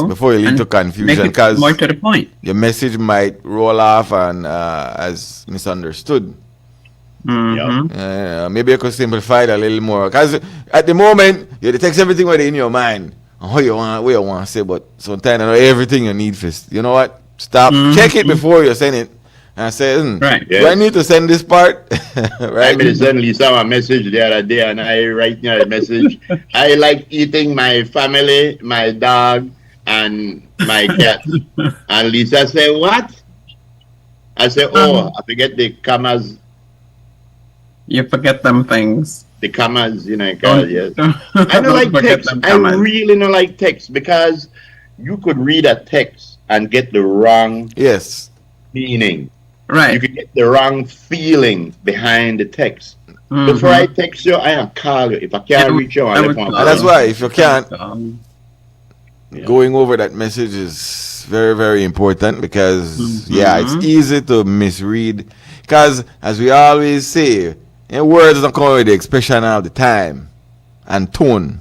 before you lead to confusion, because more to the point. Your message might roll off and as misunderstood. Maybe you could simplify it a little more, because at the moment you text everything what's in your mind and how you want to say, but sometimes not everything you need first. You know what? Stop, check it before you send it, and say, do I need to send this part? Right? I made send Lisa a message the other day, and I write a message. I like eating my family, my dog, and my cat. And Lisa said, what? I said, I forget the commas. You forget them things. The commas, yes. I don't like text. I really don't like text, because you could read a text and get the wrong meaning. Right. You could get the wrong feeling behind the text. Before I text you, I am call you. If I can't reach you, I and that's why if you can't, going over that message is very, very important, because it's easy to misread. Because as we always say, words don't come with the expression of the time and tone.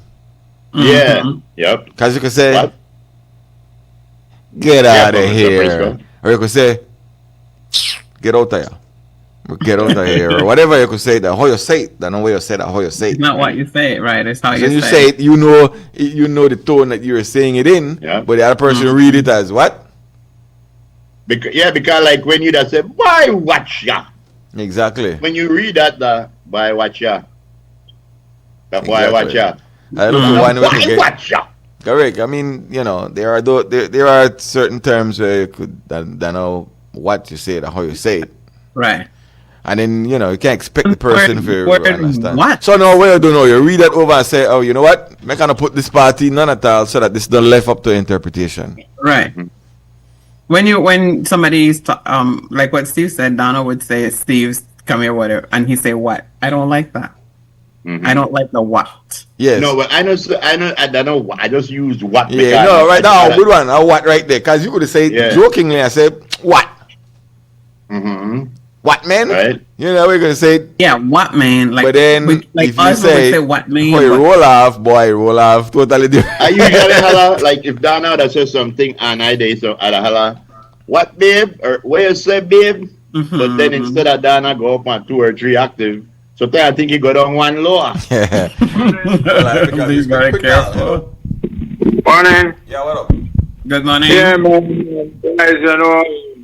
Yep. Because you can say, get out of here. Or you could say, get out of here. Get out of here. Or whatever you could say, that how you say it. That's not way you say that, how you say it. It's not what you say, right? It's how you say it. You know the tone that you're saying it in, but the other person read it as what? Because like when you just say, boy, watch ya. Exactly. When you read that, boy, watch ya. The boy, watch ya. I don't know why watch ya. Correct. I mean, there are certain terms where you could don't know what you say or how you say it. Right. And then, you can't expect the person to understand. What? So now, what you do know, you read that over and say, oh, you know what? I'm going to put this party none at all so that this don't left up to interpretation. Right. When somebody's like what Steve said, Donna would say, Steve's come here, whatever, and he say what? I don't like that. I don't like the what. Yes. No, but I don't know. I just use what. Yeah, no, right now, good one. What right there? Because you could say jokingly, I say what. What man? Right. We're gonna say what man? Like, but then like if you say what man? Boy, roll off, totally different. I usually holla, like if Donna that says something and I say so, I holla, what babe? Or where you say babe? But then instead of Donna go up on 2 or 3 octave, so then I think he go down 1 lower. Please very careful. Morning. Yeah, what up? Good morning. Yeah, man. Guys,